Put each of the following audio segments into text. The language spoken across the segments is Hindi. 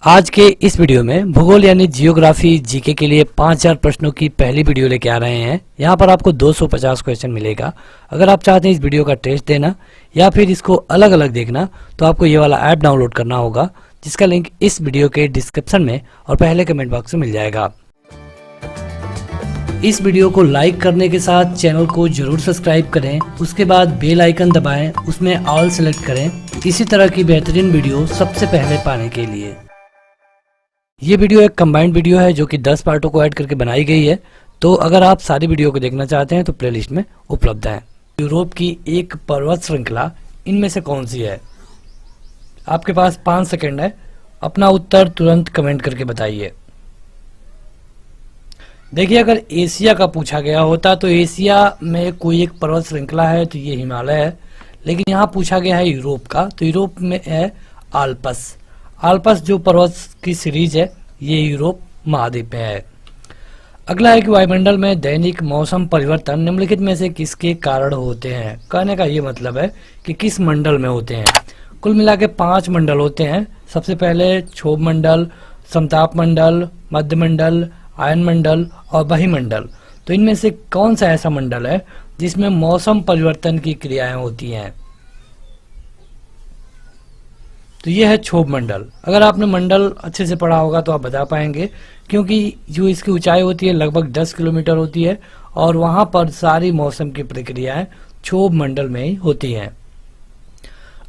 आज के इस वीडियो में भूगोल यानी जियोग्राफी जीके के लिए 5000 प्रश्नों की पहली वीडियो लेके आ रहे हैं। यहाँ पर आपको 250 क्वेश्चन मिलेगा। अगर आप चाहते हैं इस वीडियो का टेस्ट देना या फिर इसको अलग अलग देखना तो आपको ये वाला ऐप डाउनलोड करना होगा, जिसका लिंक इस वीडियो के डिस्क्रिप्शन में और पहले कमेंट बॉक्स में मिल जाएगा। इस वीडियो को लाइक करने के साथ चैनल को जरूर सब्सक्राइब करें, उसके बाद बेल आइकन दबाएं, उसमें ऑल सेलेक्ट करें इसी तरह की बेहतरीन वीडियो सबसे पहले पाने के लिए। ये वीडियो एक कंबाइंड वीडियो है जो कि 10 पार्टों को ऐड करके बनाई गई है, तो अगर आप सारी वीडियो को देखना चाहते हैं तो प्लेलिस्ट में उपलब्ध है। यूरोप की एक पर्वत श्रृंखला इनमें से कौन सी है? आपके पास 5 सेकंड है, अपना उत्तर तुरंत कमेंट करके बताइए। देखिए, अगर एशिया का पूछा गया होता तो एशिया में कोई एक पर्वत श्रृंखला है तो ये हिमालय है, लेकिन यहाँ पूछा गया है यूरोप का, तो यूरोप में है आल्पस। आल्पस जो पर्वत की सीरीज है ये यूरोप महाद्वीप में है। अगला है कि वायुमंडल में दैनिक मौसम परिवर्तन निम्नलिखित में से किसके कारण होते हैं? कहने का ये मतलब है कि किस मंडल में होते हैं। कुल मिला के 5 मंडल होते हैं। सबसे पहले क्षोभ मंडल, समताप मंडल, मध्य मंडल, आयन मंडल और बहिमंडल। तो इनमें से कौन सा ऐसा मंडल है जिसमें मौसम परिवर्तन की क्रियाएं होती हैं? तो यह है क्षोभ मंडल। अगर आपने मंडल अच्छे से पढ़ा होगा तो आप बता पाएंगे, क्योंकि जो इसकी ऊंचाई होती है लगभग 10 किलोमीटर होती है और वहां पर सारी मौसम की प्रक्रियाएं क्षोभ मंडल में ही होती हैं।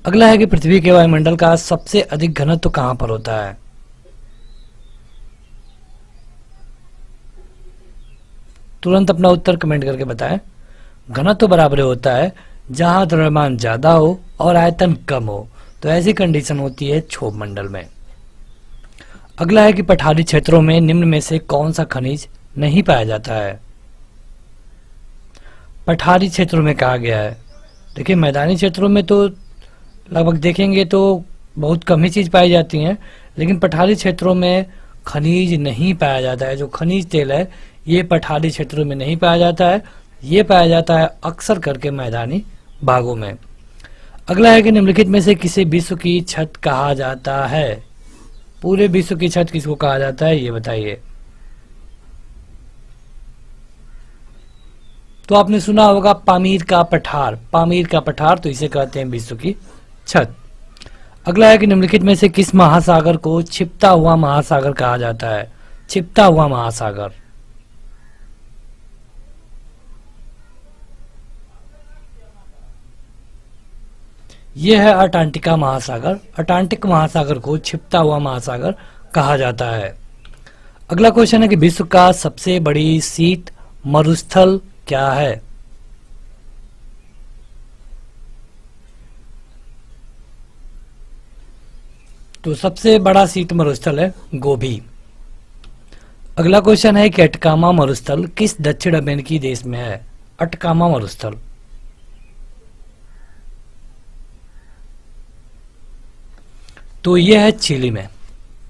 अगला है कि पृथ्वी के वायुमंडल का सबसे अधिक घनत्व कहां पर होता है? तुरंत अपना उत्तर कमेंट करके बताएं। घनत्व बराबर होता है जहां द्रव्यमान ज्यादा हो और आयतन कम हो, तो ऐसी कंडीशन होती है क्षोभ मंडल में। अगला है कि पठारी क्षेत्रों में निम्न में से कौन सा खनिज नहीं पाया जाता है? पठारी क्षेत्रों में कहा गया है। देखिए, मैदानी क्षेत्रों में तो लगभग देखेंगे तो बहुत कम ही चीज पाई जाती हैं, लेकिन पठारी क्षेत्रों में खनिज नहीं पाया जाता है। जो खनिज तेल है ये पठारी क्षेत्रों में नहीं पाया जाता है, ये पाया जाता है अक्सर करके मैदानी भागों में। अगला है कि निम्नलिखित में से किसे विश्व की छत कहा जाता है? पूरे विश्व की छत किसको कहा जाता है ये बताइए। तो आपने सुना होगा पामीर का पठार। पामीर का पठार, तो इसे कहते हैं विश्व की छत। अगला है कि निम्नलिखित में से किस महासागर को छिपता हुआ महासागर कहा जाता है? छिपता हुआ महासागर। यह है अंटार्कटिका महासागर। अंटार्कटिक महासागर को छिपता हुआ महासागर कहा जाता है। अगला क्वेश्चन है कि विश्व का सबसे बड़ी शीत मरुस्थल क्या है? तो सबसे बड़ा शीत मरुस्थल है गोबी। अगला क्वेश्चन है कि अटकामा मरुस्थल किस दक्षिण अमेरिकी देश में है? अटकामा मरुस्थल। तो यह है चिली में।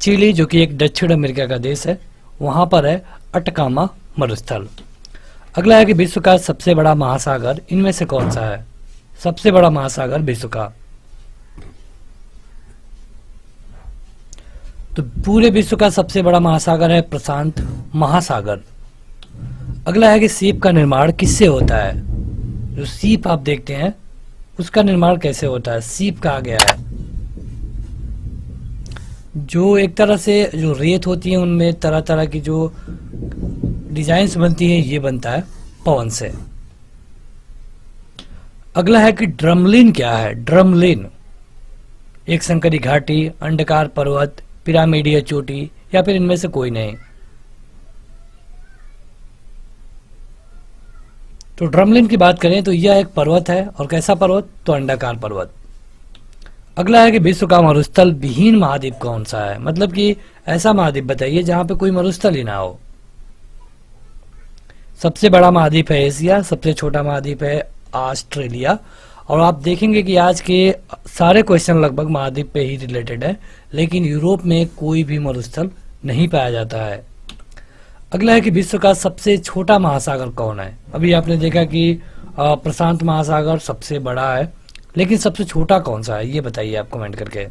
चिली जो कि एक दक्षिण अमेरिका का देश है, वहां पर है अटकामा मरुस्थल। अगला है कि विश्व का सबसे बड़ा महासागर इनमें से कौन सा है? सबसे बड़ा महासागर विश्व का। तो पूरे विश्व का सबसे बड़ा महासागर है प्रशांत महासागर। अगला है कि सीप का निर्माण किससे होता है? जो सीप आप देखते हैं उसका निर्माण कैसे होता है? सीप कहा गया है जो एक तरह से जो रेत होती है उनमें तरह तरह की जो डिजाइन्स बनती है, ये बनता है पवन से। अगला है कि ड्रमलिन क्या है? ड्रमलिन एक संकरी घाटी, अंडाकार पर्वत, पिरामिडीय चोटी या फिर इनमें से कोई नहीं। तो ड्रमलिन की बात करें तो यह एक पर्वत है, और कैसा पर्वत? तो अंडाकार पर्वत। अगला है कि विश्व का मरुस्थल विहीन महाद्वीप कौन सा है? मतलब कि ऐसा महाद्वीप बताइए जहां पे कोई मरुस्थल ही ना हो। सबसे बड़ा महाद्वीप है एशिया, सबसे छोटा महाद्वीप है ऑस्ट्रेलिया। और आप देखेंगे कि आज के सारे क्वेश्चन लगभग महाद्वीप पे ही रिलेटेड है, लेकिन यूरोप में कोई भी मरुस्थल नहीं पाया जाता है। अगला है कि विश्व का सबसे छोटा महासागर कौन है? अभी आपने देखा कि प्रशांत महासागर सबसे बड़ा है, लेकिन सबसे छोटा कौन सा है ये बताइए आप कमेंट करके।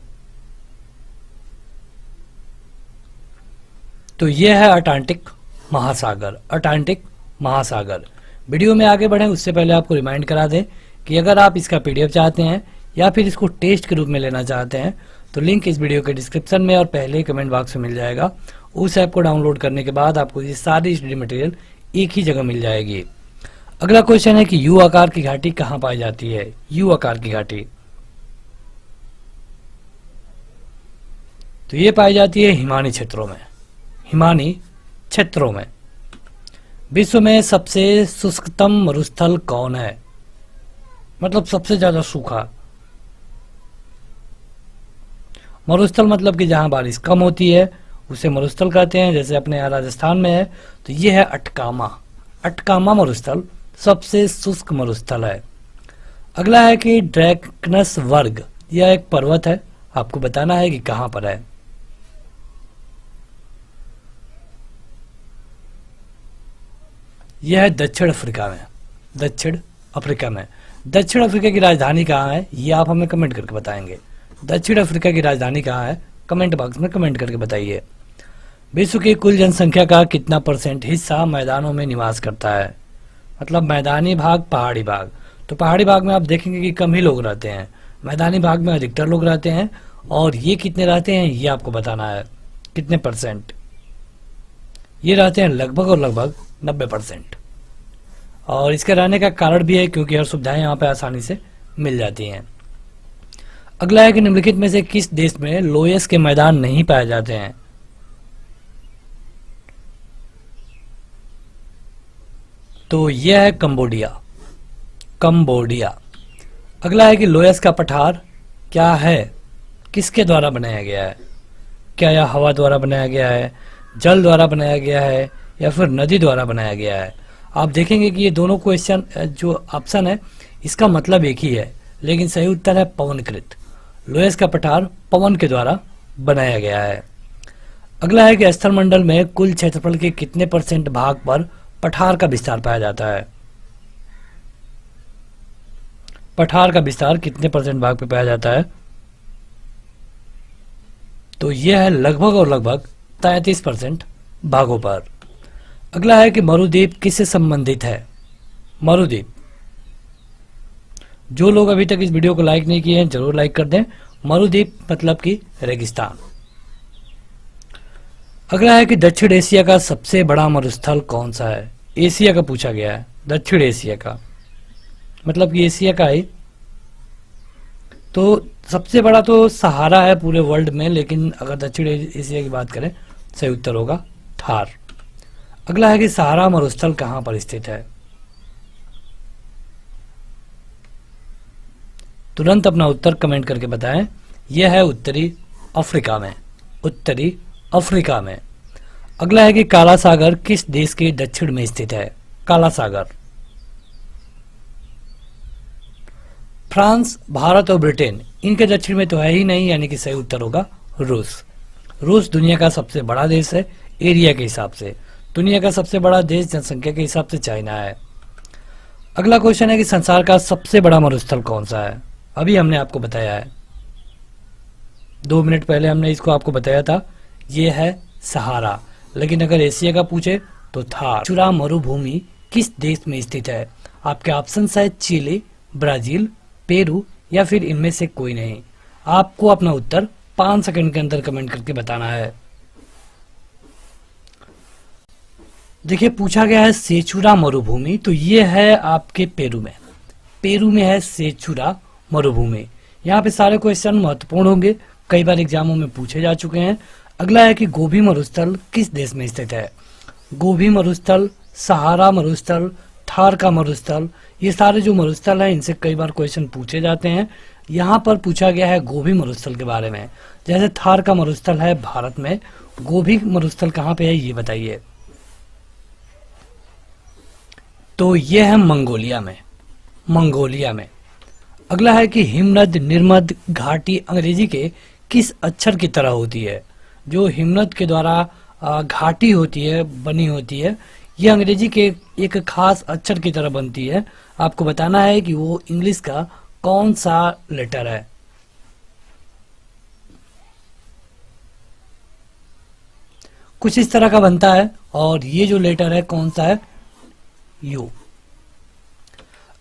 तो ये है अटलांटिक महासागर। अटलांटिक महासागर। वीडियो में आगे बढ़ें उससे पहले आपको रिमाइंड करा दें कि अगर आप इसका पीडीएफ चाहते हैं या फिर इसको टेस्ट के रूप में लेना चाहते हैं तो लिंक इस वीडियो के डिस्क्रिप्शन में और पहले कमेंट बॉक्स में मिल जाएगा। उस ऐप को डाउनलोड करने के बाद आपको ये सारी स्टडी मटेरियल एक ही जगह मिल जाएगी। अगला क्वेश्चन है कि यू आकार की घाटी कहाँ पाई जाती है? यू आकार की घाटी तो ये पाई जाती है हिमानी क्षेत्रों में। हिमानी क्षेत्रों में। विश्व में सबसे शुष्कतम मरुस्थल कौन है? मतलब सबसे ज्यादा सूखा मरुस्थल, मतलब कि जहां बारिश कम होती है उसे मरुस्थल कहते हैं। जैसे अपने यहाँ राजस्थान में है तो ये है अटकामा। अटकामा मरुस्थल सबसे शुष्क मरुस्थल है। अगला है कि ड्रैकनस वर्ग, यह एक पर्वत है, आपको बताना है कि कहां पर है। यह है दक्षिण अफ्रीका में। दक्षिण अफ्रीका में। दक्षिण अफ्रीका की राजधानी कहाँ है ये आप हमें कमेंट करके बताएंगे। दक्षिण अफ्रीका की राजधानी कहाँ है कमेंट बॉक्स में कमेंट करके बताइए। विश्व की कुल जनसंख्या का कितना % हिस्सा मैदानों में निवास करता है? मतलब मैदानी भाग, पहाड़ी भाग। तो पहाड़ी भाग में आप देखेंगे कि कम ही लोग रहते हैं, मैदानी भाग में अधिकतर लोग रहते हैं। और ये कितने रहते हैं ये आपको बताना है, कितने %। ये रहते हैं लगभग और लगभग 90%। और इसके रहने का कारण भी है क्योंकि हर सुविधाएं यहाँ पे आसानी से मिल जाती हैं। अगला है कि निम्नलिखित में से किस देश में लोयस के मैदान नहीं पाए जाते हैं? तो यह है कंबोडिया। कंबोडिया। अगला है कि लोयस का पठार क्या है, किसके द्वारा बनाया गया है? क्या यह हवा द्वारा बनाया गया है, जल द्वारा बनाया गया है या फिर नदी द्वारा बनाया गया है? आप देखेंगे कि ये दोनों क्वेश्चन जो ऑप्शन है इसका मतलब एक ही है, लेकिन सही उत्तर है पवनकृत। लोयस का पठार पवन के द्वारा बनाया गया है। अगला है कि स्थलमंडल में कुल क्षेत्रफल के कितने % भाग पर पठार का विस्तार पाया जाता है? पठार का विस्तार कितने % भाग पर पाया जाता है? तो यह है लगभग और लगभग 33% भागों पर। अगला है कि मरुद्वीप किससे संबंधित है? मरुद्वीप। जो लोग अभी तक इस वीडियो को लाइक नहीं किए हैं जरूर लाइक कर दें। मरुद्वीप मतलब कि रेगिस्तान। अगला है कि दक्षिण एशिया का सबसे बड़ा मरुस्थल कौन सा है? एशिया का पूछा गया है, दक्षिण एशिया का मतलब कि एशिया का ही। तो सबसे बड़ा तो सहारा है पूरे वर्ल्ड में, लेकिन अगर दक्षिण एशिया की बात करें सही उत्तर होगा थार। अगला है कि सहारा मरुस्थल कहां पर स्थित है? तुरंत अपना उत्तर कमेंट करके बताएं। यह है उत्तरी अफ्रीका में। उत्तरी अफ्रीका में। अगला है कि काला सागर किस देश के दक्षिण में स्थित है? काला सागर। फ्रांस, भारत और ब्रिटेन इनके दक्षिण में तो है ही नहीं, यानी कि सही उत्तर होगा रूस। रूस दुनिया का सबसे बड़ा देश है एरिया के हिसाब से। दुनिया का सबसे बड़ा देश जनसंख्या के हिसाब से चाइना है। अगला क्वेश्चन है कि संसार का सबसे बड़ा मरुस्थल कौन सा है? अभी हमने आपको बताया है, 2 मिनट पहले हमने इसको आपको बताया था, ये है सहारा। लेकिन अगर एशिया का पूछे तो थार। चुरा मरुभूमि किस देश में स्थित है? आपके ऑप्शन है चिली, ब्राजील, पेरू या फिर इनमें से कोई नहीं। आपको अपना उत्तर 5 सेकंड के अंदर कमेंट करके बताना है। देखिए पूछा गया है सेचुरा मरुभूमि, तो ये है आपके पेरू में। पेरू में है सेचुरा मरुभूमि। यहाँ पे सारे क्वेश्चन महत्वपूर्ण होंगे, कई बार एग्जामों में पूछे जा चुके हैं। अगला है कि गोबी मरुस्थल किस देश में स्थित है? गोबी मरुस्थल, सहारा मरुस्थल, थार का मरुस्थल, ये सारे जो मरुस्थल हैं इनसे कई बार क्वेश्चन पूछे जाते हैं। यहाँ पर पूछा गया है गोबी मरुस्थल के बारे में। जैसे थार का मरुस्थल है भारत में, गोबी मरुस्थल कहाँ पे है ये बताइए। तो ये है मंगोलिया में। मंगोलिया में। अगला है कि हिमनद निर्मद घाटी अंग्रेजी के किस अक्षर की तरह होती है? जो हिमनद के द्वारा घाटी होती है, बनी होती है, ये अंग्रेजी के एक खास अक्षर की तरह बनती है। आपको बताना है कि वो इंग्लिश का कौन सा लेटर है। कुछ इस तरह का बनता है और ये जो लेटर है कौन सा है, यू।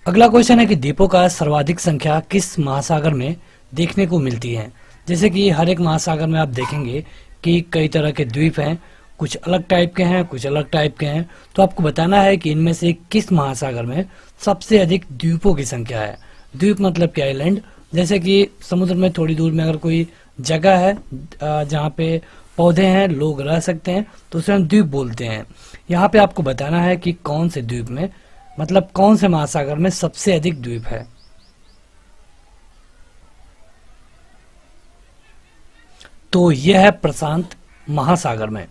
अगला क्वेश्चन है कि द्वीपों का सर्वाधिक संख्या किस महासागर में देखने को मिलती है। जैसे कि हर एक महासागर में आप देखेंगे कि कई तरह के द्वीप हैं, कुछ अलग टाइप के हैं, कुछ अलग टाइप के हैं। तो आपको बताना है कि इनमें से किस महासागर में सबसे अधिक द्वीपों की संख्या है। द्वीप मतलब कि आइलैंड। जैसे कि समुद्र में थोड़ी दूर में अगर कोई जगह है जहाँ पे पौधे हैं, लोग रह सकते हैं, तो उसे हम द्वीप बोलते हैं। यहाँ पे आपको बताना है कि कौन से द्वीप में, मतलब कौन से महासागर में सबसे अधिक द्वीप है। तो यह है प्रशांत महासागर में।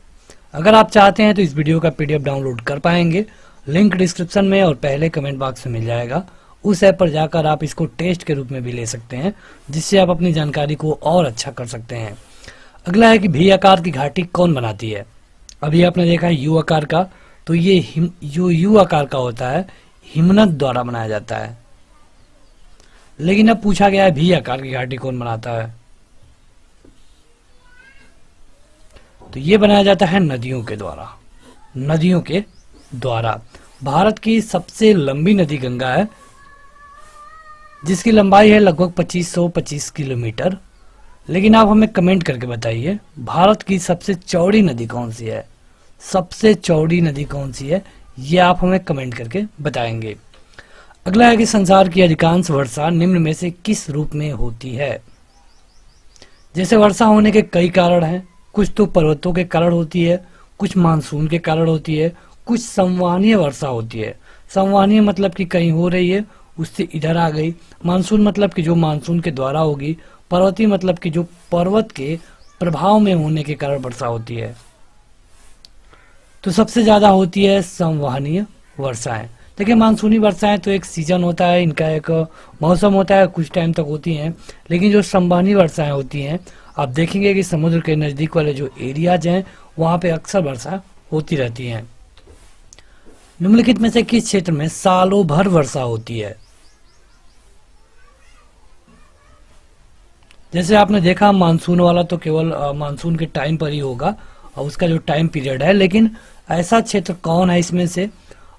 अगर आप चाहते हैं तो इस वीडियो का पीडीएफ डाउनलोड कर पाएंगे, लिंक डिस्क्रिप्शन में और पहले कमेंट बॉक्स में मिल जाएगा। उस ऐप पर जाकर आप इसको टेस्ट के रूप में भी ले सकते हैं, जिससे आप अपनी जानकारी को और अच्छा कर सकते हैं। अगला है कि भी आकार की घाटी कौन बनाती है। अभी आपने देखा है यू आकार का, तो ये जो यू आकार का होता है हिमनद द्वारा बनाया जाता है। लेकिन अब पूछा गया है भी आकार की घाटी कौन बनाता है, तो ये बनाया जाता है नदियों के द्वारा। नदियों के द्वारा। भारत की सबसे लंबी नदी गंगा है, जिसकी लंबाई है लगभग 2525 किलोमीटर। लेकिन आप हमें कमेंट करके बताइए भारत की सबसे चौड़ी नदी कौन सी है। सबसे चौड़ी नदी कौन सी है, ये आप हमें कमेंट करके बताएंगे। अगला है कि संसार की अधिकांश वर्षा निम्न में से किस रूप में होती है। जैसे वर्षा होने के कई कारण हैं, कुछ तो पर्वतों के कारण होती है, कुछ मानसून के कारण होती है, कुछ संवहनीय वर्षा होती है। संवहनीय मतलब कि कहीं हो रही है उससे इधर आ गई। मानसून मतलब कि जो मानसून के द्वारा होगी। पर्वतीय मतलब कि जो पर्वत के प्रभाव में होने के कारण वर्षा होती है। तो सबसे ज्यादा होती है संवहनीय वर्षाएं। देखिए मानसूनी वर्षाएं तो एक सीजन होता है, इनका एक मौसम होता है, कुछ टाइम तक होती हैं। लेकिन जो संवहनीय वर्षाएं होती हैं, आप देखेंगे कि समुद्र के नजदीक वाले जो एरियाज हैं वहां पे अक्सर वर्षा होती रहती है। निम्नलिखित में से किस क्षेत्र में सालों भर वर्षा होती है। जैसे आपने देखा मानसून वाला तो केवल मानसून के टाइम पर ही होगा और उसका जो टाइम पीरियड है। लेकिन ऐसा क्षेत्र कौन है इसमें से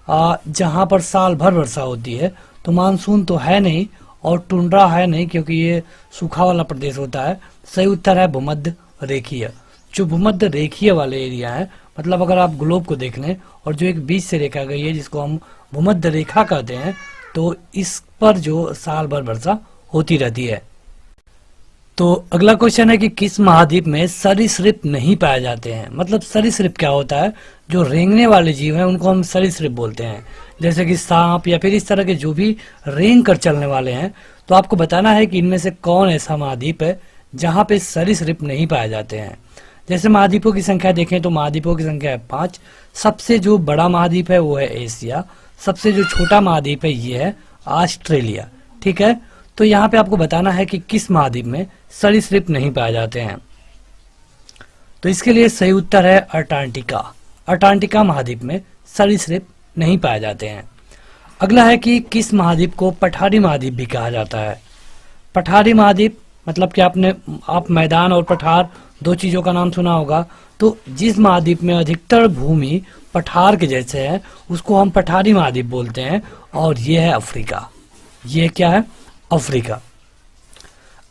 जहां पर साल भर वर्षा होती है। तो मानसून तो है नहीं और टुंड्रा है नहीं, क्योंकि ये सूखा वाला प्रदेश होता है। सही उत्तर है भूमध्य रेखीय। जो भूमध्य रेखीय वाले एरिया है, मतलब अगर आप ग्लोब को देख लें और जो एक बीच से रेखा गई है जिसको हम भूमध्य रेखा कहते हैं, तो इस पर जो साल भर वर्षा होती रहती है। तो अगला क्वेश्चन है कि किस महाद्वीप में सरीसृप नहीं पाए जाते हैं। मतलब सरीसृप क्या होता है, जो रेंगने वाले जीव हैं उनको हम सरीसृप बोलते हैं। जैसे कि सांप या फिर इस तरह के जो भी रेंग कर चलने वाले हैं। तो आपको बताना है कि इनमें से कौन ऐसा महाद्वीप है जहां पे सरीसृप नहीं पाए जाते हैं। जैसे महाद्वीपों की संख्या देखें तो महाद्वीपों की संख्या है 5। सबसे जो बड़ा महाद्वीप है वो है एशिया। सबसे जो छोटा महाद्वीप है ये है ऑस्ट्रेलिया। ठीक है, तो यहाँ पे आपको बताना है कि किस महाद्वीप में सरीसृप नहीं पाए जाते हैं। तो इसके लिए सही उत्तर है अंटार्कटिका। अंटार्कटिका महाद्वीप में सरीसृप नहीं पाए जाते हैं। अगला है कि किस महाद्वीप को पठारी महाद्वीप भी कहा जाता है। पठारी महाद्वीप मतलब कि आप मैदान और पठार दो चीजों का नाम सुना होगा। तो जिस महाद्वीप में अधिकतर भूमि पठार के जैसे है उसको हम पठारी महाद्वीप बोलते हैं, और ये है अफ्रीका। ये क्या है, अफ्रीका।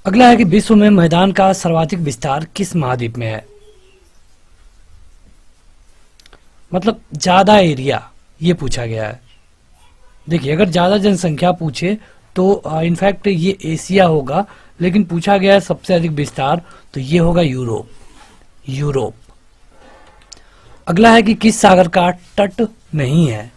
अगला है कि विश्व में मैदान का सर्वाधिक विस्तार किस महाद्वीप में है। मतलब ज्यादा एरिया ये पूछा गया है। देखिए अगर ज्यादा जनसंख्या पूछे तो इनफैक्ट ये एशिया होगा, लेकिन पूछा गया है सबसे अधिक विस्तार, तो ये होगा यूरोप। यूरोप। अगला है कि किस सागर का तट नहीं है।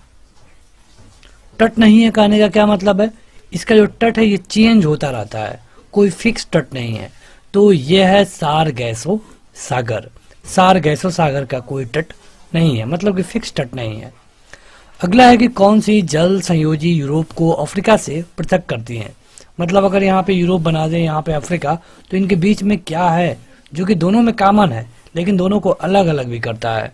तट नहीं है कहने का क्या मतलब है, इसका जो तट है ये चेंज होता रहता है, कोई फिक्स तट नहीं है। तो यह है सारगैसो सागर। सारगैसो सागर का कोई तट नहीं है, मतलब कि फिक्स तट नहीं है। अगला है कि कौन सी जल संयोजी यूरोप को अफ्रीका से पृथक करती हैं। मतलब अगर यहाँ पे यूरोप बना दें, यहाँ पे अफ्रीका, तो इनके बीच में क्या है जो कि दोनों में कॉमन है लेकिन दोनों को अलग अलग भी करता है।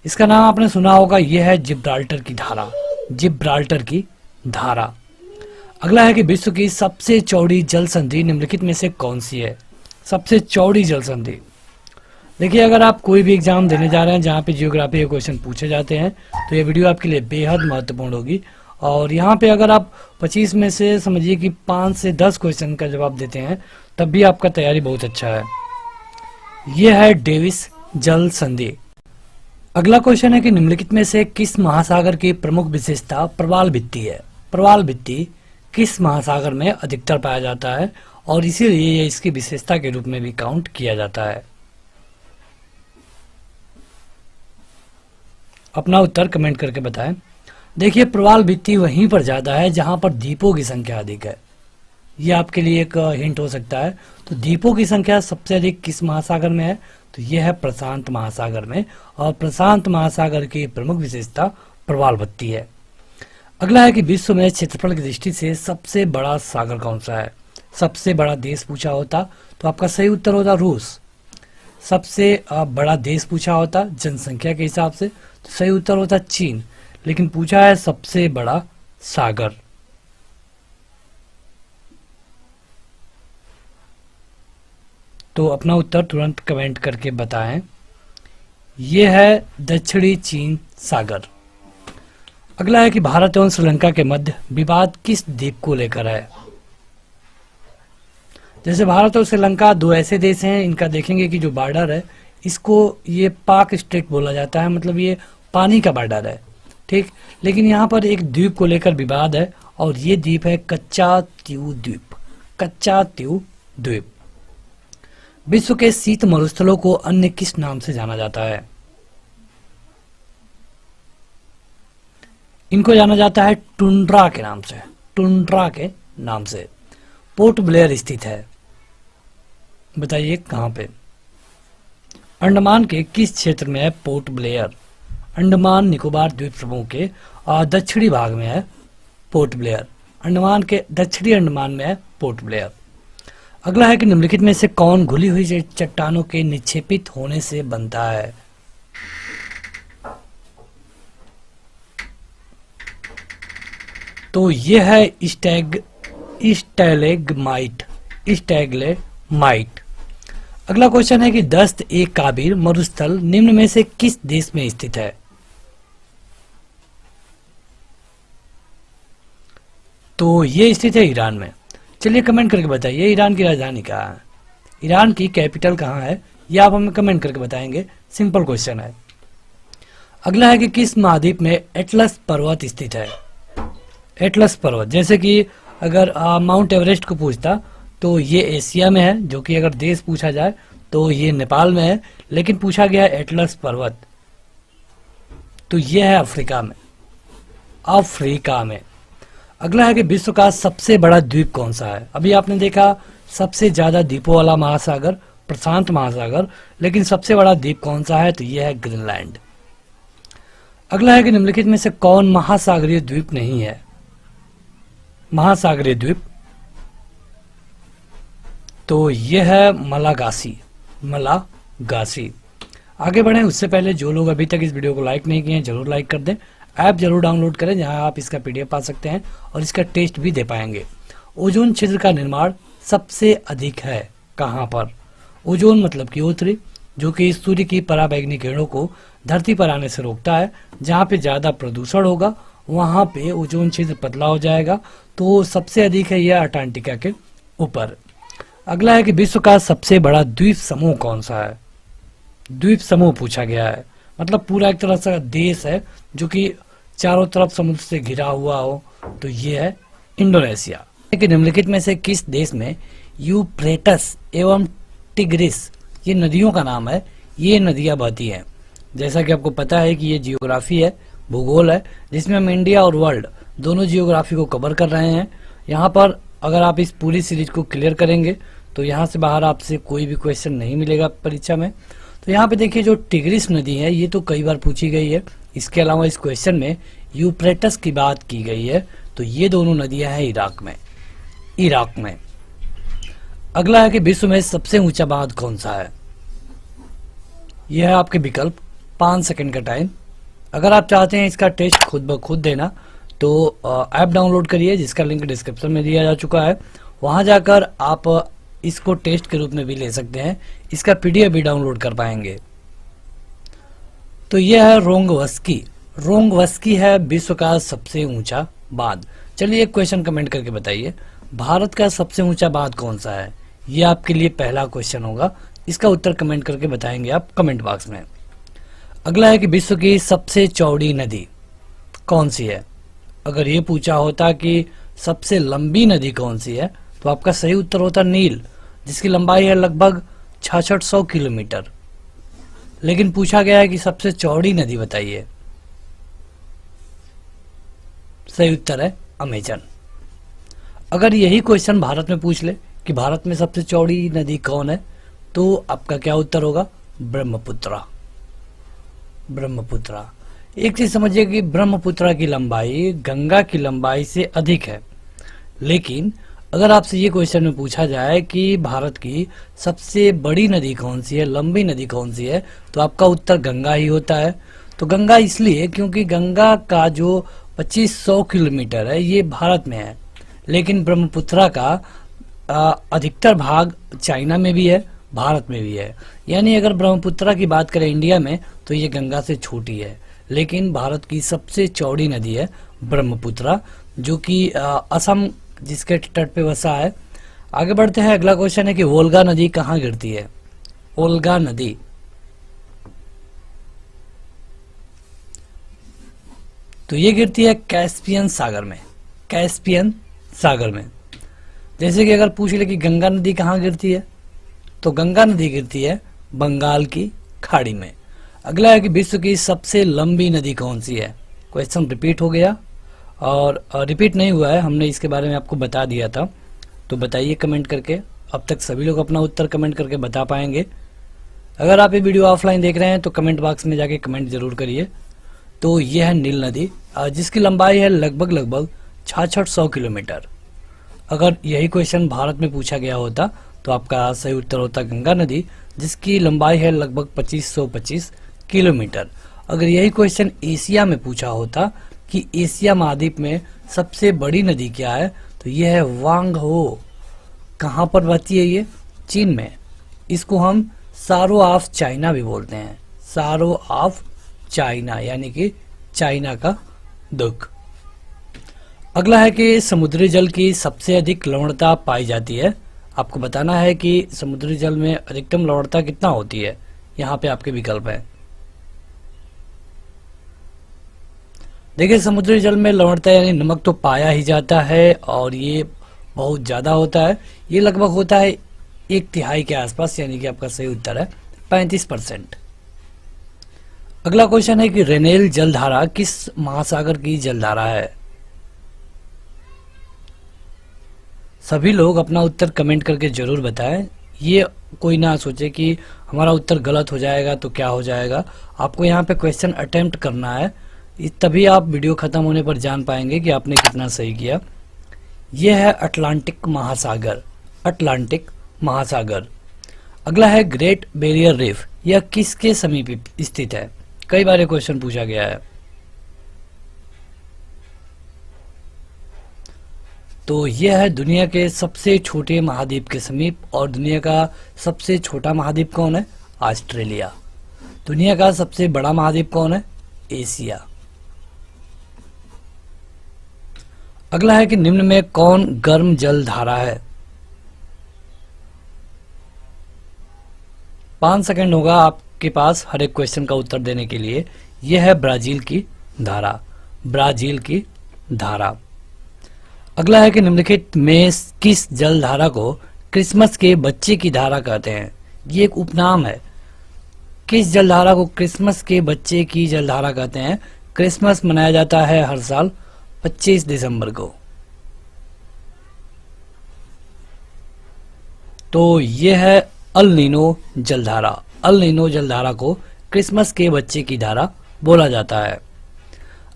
इसका नाम आपने सुना होगा, यह है जिब्राल्टर की धारा। जिब्राल्टर की धारा। अगला है कि विश्व की सबसे चौड़ी जल संधि निम्नलिखित में से कौन सी है। सबसे चौड़ी जल संधि, देखिए, अगर आप कोई भी एग्जाम देने जा रहे हैं जहाँ पे जियोग्राफी के क्वेश्चन पूछे जाते हैं तो ये वीडियो आपके लिए बेहद महत्वपूर्ण होगी। और यहाँ पे अगर आप 25 में से समझिए कि 5 से 10 क्वेश्चन का जवाब देते हैं तब भी आपका तैयारी बहुत अच्छा है। ये है डेविस जल संधि। अगला क्वेश्चन है कि निम्नलिखित में से किस महासागर की प्रमुख विशेषता प्रवाल भित्ति है। प्रवाल भित्ति किस महासागर में अधिकतर पाया जाता है और इसीलिए ये इसकी विशेषता के रूप में भी काउंट किया जाता है। अपना उत्तर कमेंट करके बताएं। देखिए, प्रवाल भित्ति वहीं पर ज्यादा है जहां पर द्वीपों की संख्या अधिक है। ये आपके लिए एक हिंट हो सकता है। तो द्वीपों की संख्या सबसे अधिक किस महासागर में है, तो यह है प्रशांत महासागर में, और प्रशांत महासागर की प्रमुख विशेषता प्रवाल भित्ति है। अगला है कि विश्व में क्षेत्रफल की दृष्टि से सबसे बड़ा सागर कौन सा है। सबसे बड़ा देश पूछा होता तो आपका सही उत्तर होता रूस। सबसे बड़ा देश पूछा होता जनसंख्या के हिसाब से तो सही उत्तर होता चीन, लेकिन पूछा है सबसे बड़ा सागर। तो अपना उत्तर तुरंत कमेंट करके बताएं। यह है दक्षिणी चीन सागर। अगला है कि भारत एवं श्रीलंका के मध्य विवाद किस द्वीप को लेकर है। जैसे भारत और श्रीलंका दो ऐसे देश हैं, इनका देखेंगे कि जो बॉर्डर है इसको ये पाक स्ट्रेट बोला जाता है, मतलब ये पानी का बॉर्डर है, ठीक। लेकिन यहाँ पर एक द्वीप को लेकर विवाद है और ये द्वीप है कच्चा तीव द्वीप। कच्चा तीव द्वीप। विश्व के शीत मरुस्थलों को अन्य किस नाम से जाना जाता है। इनको जाना जाता है टुंड्रा के नाम से। टुंड्रा के नाम से। पोर्ट ब्लेयर स्थित है, बताइए कहां पे। अंडमान के किस क्षेत्र में है पोर्ट ब्लेयर। अंडमान निकोबार द्वीप समूह के दक्षिणी भाग में है पोर्ट ब्लेयर। अंडमान के दक्षिणी अंडमान में है पोर्ट ब्लेयर। अगला है कि निम्नलिखित में से कौन घुली हुई चट्टानों के निक्षेपित होने से बनता है। तो यह है स्टैलेग्माइट। स्टैग्लेमाइट। अगला क्वेश्चन है कि दस्त ए काबिर मरुस्थल निम्न में से किस देश में स्थित है। तो ये स्थित है ईरान में। चलिए कमेंट करके बताइए ईरान की राजधानी कहाँ है, ईरान की कैपिटल कहाँ है, ये आप हमें कमेंट करके बताएंगे। सिंपल क्वेश्चन है। अगला है कि किस महाद्वीप में एटलस पर्वत स्थित है। एटलस पर्वत, जैसे कि अगर माउंट एवरेस्ट को पूछता तो ये एशिया में है, जो कि अगर देश पूछा जाए तो ये नेपाल में है, लेकिन पूछा गया एटलस पर्वत तो ये है अफ्रीका में। अफ्रीका में। अगला है कि विश्व का सबसे बड़ा द्वीप कौन सा है। अभी आपने देखा सबसे ज्यादा द्वीपों वाला महासागर प्रशांत महासागर, लेकिन सबसे बड़ा द्वीप कौन सा है, तो यह है ग्रीनलैंड। अगला है कि निम्नलिखित में से कौन महासागरीय द्वीप नहीं है। महासागरीय द्वीप, तो यह है मलागासी। मलागासी। आगे बढ़े उससे पहले जो लोग अभी तक इस वीडियो को लाइक नहीं किए हैं जरूर लाइक कर दें। ऐप जरूर डाउनलोड करें जहां आप इसका पीडीएफ पा सकते हैं और इसका टेस्ट भी दे पाएंगे। ओजोन छिद्र का निर्माण सबसे अधिक है कहां पर। ओजोन मतलब कि O3, जो कि सूर्य की पराबैंगनी किरणों को धरती पर आने से रोकता है। जहां पे ज्यादा प्रदूषण होगा वहां पे ओजोन छिद्र पतला हो जाएगा। तो सबसे अधिक है यह अंटार्कटिका के ऊपर। अगला है कि विश्व का सबसे बड़ा द्वीप समूह कौन सा है। द्वीप समूह पूछा गया है, मतलब पूरा एक तरह से देश है जो कि चारों तरफ समुद्र से घिरा हुआ हो, तो ये है इंडोनेशिया। कि निम्नलिखित में से किस देश में यूफ्रेटस एवं टिग्रिस, ये नदियों का नाम है, ये नदियां बहती हैं। जैसा कि आपको पता है कि ये जियोग्राफी है, भूगोल है, जिसमें हम इंडिया और वर्ल्ड दोनों जियोग्राफी को कवर कर रहे हैं। यहाँ पर अगर आप इस पूरी सीरीज को क्लियर करेंगे तो यहाँ से बाहर आपसे कोई भी क्वेश्चन नहीं मिलेगा परीक्षा में। तो यहाँ पे देखिए जो टिग्रिस नदी है ये तो कई बार पूछी गई है। इसके अलावा इस क्वेश्चन में यूफ्रेटस की बात की गई है, तो ये दोनों नदियां हैं इराक में। अगला है कि विश्व में सबसे ऊंचा बांध कौन सा है। यह है आपके विकल्प। 5 सेकंड का टाइम। अगर आप चाहते हैं इसका टेस्ट खुद ब खुद देना तो ऐप डाउनलोड करिए जिसका लिंक डिस्क्रिप्शन में दिया जा चुका है। वहां जाकर आप इसको टेस्ट के रूप में भी ले सकते हैं। इसका पीडीएफ भी डाउनलोड कर पाएंगे। तो यह है रोंगवस्की। रोंगवस्की है विश्व का सबसे ऊंचा बांध। चलिए एक क्वेश्चन कमेंट करके बताइए, भारत का सबसे ऊंचा बांध कौन सा है? ये आपके लिए पहला क्वेश्चन होगा, इसका उत्तर कमेंट करके बताएंगे आप कमेंट बॉक्स में। अगला है कि विश्व की सबसे चौड़ी नदी कौन सी है? अगर ये पूछा होता कि सबसे लंबी नदी कौन सी है, तो आपका सही उत्तर होता नील, जिसकी लंबाई है लगभग 6600 किलोमीटर। लेकिन पूछा गया है कि सबसे चौड़ी नदी बताइए, सही उत्तर है अमेजन। अगर यही क्वेश्चन भारत में पूछ ले कि भारत में सबसे चौड़ी नदी कौन है, तो आपका क्या उत्तर होगा? ब्रह्मपुत्रा। ब्रह्मपुत्रा। एक चीज समझिए कि ब्रह्मपुत्रा की लंबाई गंगा की लंबाई से अधिक है। लेकिन अगर आपसे ये क्वेश्चन में पूछा जाए कि भारत की सबसे बड़ी नदी कौन सी है, लंबी नदी कौन सी है, तो आपका उत्तर गंगा ही होता है। तो गंगा इसलिए क्योंकि गंगा का जो 2500 किलोमीटर है ये भारत में है, लेकिन ब्रह्मपुत्रा का अधिकतर भाग चाइना में भी है, भारत में भी है। यानी अगर ब्रह्मपुत्रा की बात करें इंडिया में, तो ये गंगा से छोटी है, लेकिन भारत की सबसे चौड़ी नदी है ब्रह्मपुत्रा, जो कि असम जिसके तट पे बसा है। आगे बढ़ते हैं, अगला क्वेश्चन है कि वोल्गा नदी कहाँ गिरती है? वोल्गा नदी तो ये गिरती है कैस्पियन सागर में। कैस्पियन सागर में। जैसे कि अगर पूछ ले कि गंगा नदी कहाँ गिरती है, तो गंगा नदी गिरती है बंगाल की खाड़ी में। अगला है कि विश्व की सबसे लंबी नदी कौन सी है? क्वेश्चन रिपीट हो गया, और रिपीट नहीं हुआ है, हमने इसके बारे में आपको बता दिया था। तो बताइए कमेंट करके, अब तक सभी लोग अपना उत्तर कमेंट करके बता पाएंगे। अगर आप ये वीडियो ऑफलाइन देख रहे हैं तो कमेंट बॉक्स में जाके कमेंट जरूर करिए। तो यह है नील नदी, जिसकी लंबाई है लगभग 6600 किलोमीटर। अगर यही क्वेश्चन भारत में पूछा गया होता तो आपका सही उत्तर होता गंगा नदी, जिसकी लंबाई है लगभग 2525 किलोमीटर। अगर यही क्वेश्चन एशिया में पूछा होता कि एशिया महाद्वीप में सबसे बड़ी नदी क्या है, तो यह है वांग हो। कहाँ पर बहती है ये? चीन में। इसको हम सारो ऑफ चाइना भी बोलते हैं, सारो ऑफ चाइना, यानी कि चाइना का दुख। अगला है कि समुद्री जल की सबसे अधिक लवणता पाई जाती है। आपको बताना है कि समुद्री जल में अधिकतम लवणता कितना होती है। यहाँ पे आपके विकल्प है। देखिए, समुद्री जल में लवणता यानी नमक तो पाया ही जाता है, और ये बहुत ज्यादा होता है। ये लगभग होता है 1/3 के आसपास, यानी कि आपका सही उत्तर है 35%। अगला क्वेश्चन है कि रेनेल जलधारा किस महासागर की जलधारा है? सभी लोग अपना उत्तर कमेंट करके जरूर बताएं। ये कोई ना सोचे कि हमारा उत्तर गलत हो जाएगा तो क्या हो जाएगा। आपको यहाँ पे क्वेश्चन अटेम्प्ट करना है, तभी आप वीडियो खत्म होने पर जान पाएंगे कि आपने कितना सही किया। यह है अटलांटिक महासागर। अटलांटिक महासागर। अगला है ग्रेट बैरियर रीफ, यह किसके समीप स्थित है? कई बार ये क्वेश्चन पूछा गया है। तो यह है दुनिया के सबसे छोटे महाद्वीप के समीप, और दुनिया का सबसे छोटा महाद्वीप कौन है? ऑस्ट्रेलिया। दुनिया का सबसे बड़ा महाद्वीप कौन है? एशिया। अगला है कि निम्न में कौन गर्म जल धारा है? 5 सेकंड होगा आपके पास हर एक क्वेश्चन का उत्तर देने के लिए। यह है ब्राजील की धारा। ब्राजील की धारा। अगला है कि निम्नलिखित में किस जल धारा को क्रिसमस के बच्चे की धारा कहते हैं? ये एक उपनाम है। किस जल धारा को क्रिसमस के बच्चे की जल धारा कहते हैं? क्रिसमस मनाया जाता है हर साल 25 दिसंबर को। तो यह है अल नीनो जलधारा। अल नीनो जलधारा को क्रिसमस के बच्चे की धारा बोला जाता है।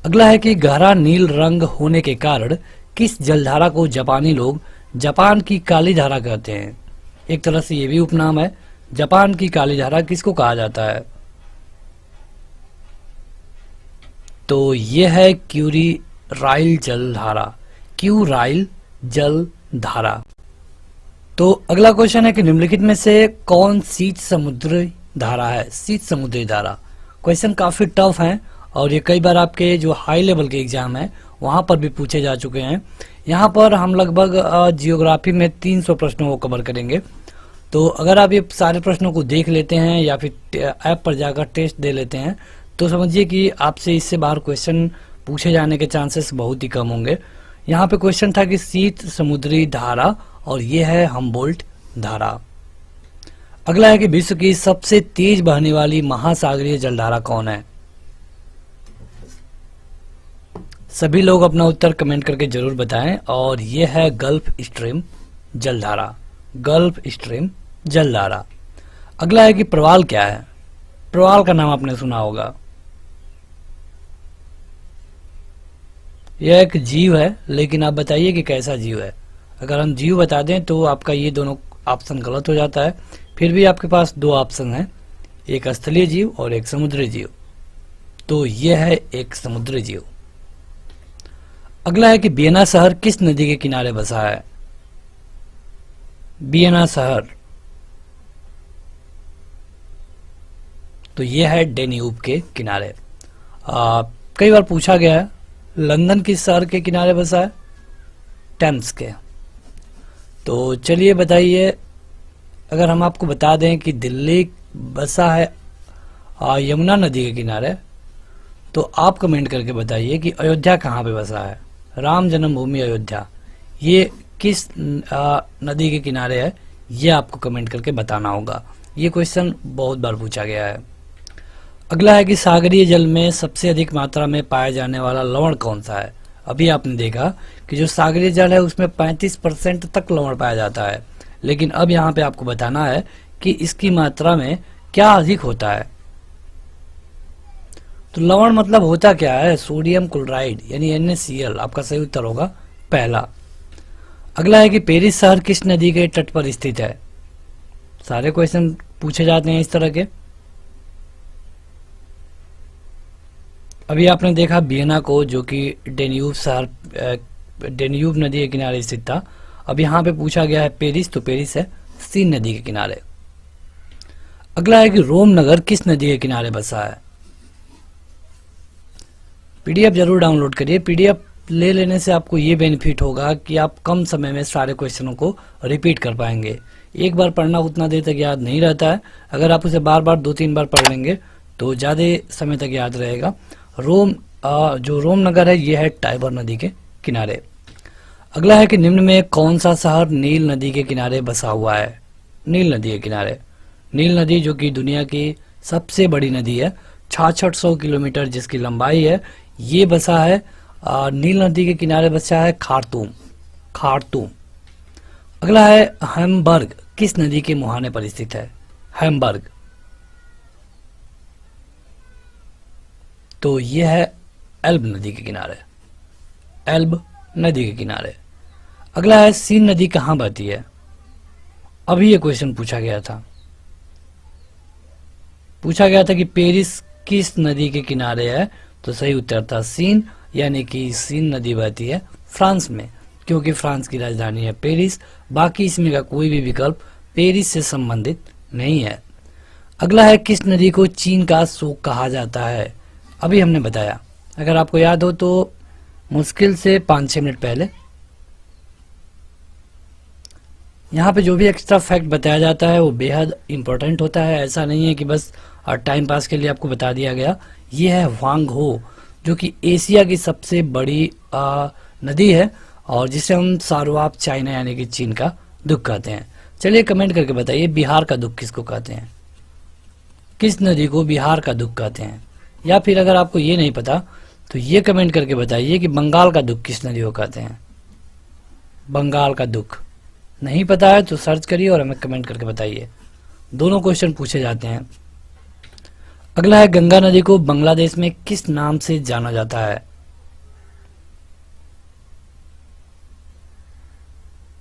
अगला है कि गहरा नील रंग होने के कारण किस जलधारा को जापानी लोग जापान की काली धारा कहते हैं? एक तरह से ये भी उपनाम है। जापान की काली धारा किसको कहा जाता है? तो यह है क्यूरी राइल जलधारा। क्यूराइल जल धारा। तो अगला क्वेश्चन है कि निम्नलिखित में से कौन शीत समुद्री धारा है? शीत समुद्री धारा। क्वेश्चन काफी टफ है और ये कई बार आपके जो हाई लेवल के एग्जाम है वहां पर भी पूछे जा चुके हैं। यहाँ पर हम लगभग जियोग्राफी में 300 प्रश्नों को कवर करेंगे। तो अगर आप ये सारे प्रश्नों को देख लेते हैं या फिर ऐप पर जाकर टेस्ट दे लेते हैं तो समझिए कि आपसे इससे बाहर क्वेश्चन पूछे जाने के चांसेस बहुत ही कम होंगे। यहाँ पे क्वेश्चन था कि शीत समुद्री धारा और ये है हम्बोल्ट धारा। अगला है कि विश्व की सबसे तेज बहने वाली महासागरीय जलधारा कौन है? सभी लोग अपना उत्तर कमेंट करके जरूर बताएं और ये है गल्फ स्ट्रीम जलधारा। गल्फ स्ट्रीम जलधारा। अगला है कि प्रवाल क्या है? प्रवाल का नाम आपने सुना होगा। यह एक जीव है, लेकिन आप बताइए कि कैसा जीव है। अगर हम जीव बता दें तो आपका ये दोनों ऑप्शन गलत हो जाता है। फिर भी आपके पास दो ऑप्शन हैं, एक स्थलीय जीव और एक समुद्री जीव। तो यह है एक समुद्री जीव। अगला है कि वियना शहर किस नदी के किनारे बसा है? वियना शहर, तो यह है डेन्यूब के किनारे। कई बार पूछा गया है लंदन किस शहर के किनारे बसा है? टेम्स के। तो चलिए बताइए, अगर हम आपको बता दें कि दिल्ली बसा है यमुना नदी के किनारे, तो आप कमेंट करके बताइए कि अयोध्या कहाँ पे बसा है? राम जन्मभूमि अयोध्या, ये किस नदी के किनारे है? ये आपको कमेंट करके बताना होगा। ये क्वेश्चन बहुत बार पूछा गया है। अगला है कि सागरीय जल में सबसे अधिक मात्रा में पाया जाने वाला लवण कौन सा है? अभी आपने देखा कि जो सागरीय जल है उसमें 35% तक लवण पाया जाता है, लेकिन अब यहाँ पे आपको बताना है कि इसकी मात्रा में क्या अधिक होता है। तो लवण मतलब होता क्या है? सोडियम क्लोराइड यानी NaCl। आपका सही उत्तर होगा पहला। अगला है कि पेरिस शहर किस नदी के तट पर स्थित है? सारे क्वेश्चन पूछे जाते हैं इस तरह के। अभी आपने देखा वियना को, जो कि डेन्यूब शहर डेन्यूब नदी के किनारे स्थित था। अब यहाँ पे पूछा गया है पेरिस, तो पेरिस है सीन नदी के किनारे। अगला है कि रोम नगर किस नदी के किनारे बसा है? पीडीएफ जरूर डाउनलोड करिए। पीडीएफ ले लेने से आपको ये बेनिफिट होगा कि आप कम समय में सारे क्वेश्चनों को रिपीट कर पाएंगे। एक बार पढ़ना उतना देर तक याद नहीं रहता है, अगर आप उसे बार बार 2-3 बार पढ़ लेंगे तो ज़्यादा समय तक याद रहेगा। रोम जो रोम नगर है ये है टाइबर नदी के किनारे। अगला है कि निम्न में कौन सा शहर नील नदी के किनारे बसा हुआ है? नील नदी के किनारे। नील नदी जो कि दुनिया की सबसे बड़ी नदी है, 6600 किलोमीटर जिसकी लंबाई है, ये बसा है नील नदी के किनारे बसा है खार्तूम। खार्तूम। अगला है हैम्बर्ग किस नदी के मुहाने पर स्थित है? हैम्बर्ग, तो यह है एल्ब नदी के किनारे। एल्ब नदी के किनारे। अगला है सीन नदी कहाँ बहती है? अभी ये क्वेश्चन पूछा गया था। पूछा गया था कि पेरिस किस नदी के किनारे है, तो सही उत्तर था सीन, यानी कि सीन नदी बहती है फ्रांस में, क्योंकि फ्रांस की राजधानी है पेरिस। बाकी इसमें का कोई भी विकल्प पेरिस से संबंधित नहीं है। अगला है किस नदी को चीन का शोक कहा जाता है? अभी हमने बताया, अगर आपको याद हो तो मुश्किल से 5-6 मिनट पहले। यहाँ पे जो भी एक्स्ट्रा फैक्ट बताया जाता है वो बेहद इंपॉर्टेंट होता है। ऐसा नहीं है कि बस टाइम पास के लिए आपको बता दिया गया। ये है ह्वांग हो, जो कि एशिया की सबसे बड़ी नदी है और जिसे हम सार्वभौम चाइना यानी कि चीन का दुख कहते हैं। चलिए कमेंट करके बताइए बिहार का दुख किसको कहते हैं? किस नदी को बिहार का दुख कहते हैं? या फिर अगर आपको ये नहीं पता तो ये कमेंट करके बताइए कि बंगाल का दुख किस नदी को कहते हैं? बंगाल का दुख नहीं पता है तो सर्च करिए और हमें कमेंट करके बताइए। दोनों क्वेश्चन पूछे जाते हैं। अगला है गंगा नदी को बांग्लादेश में किस नाम से जाना जाता है?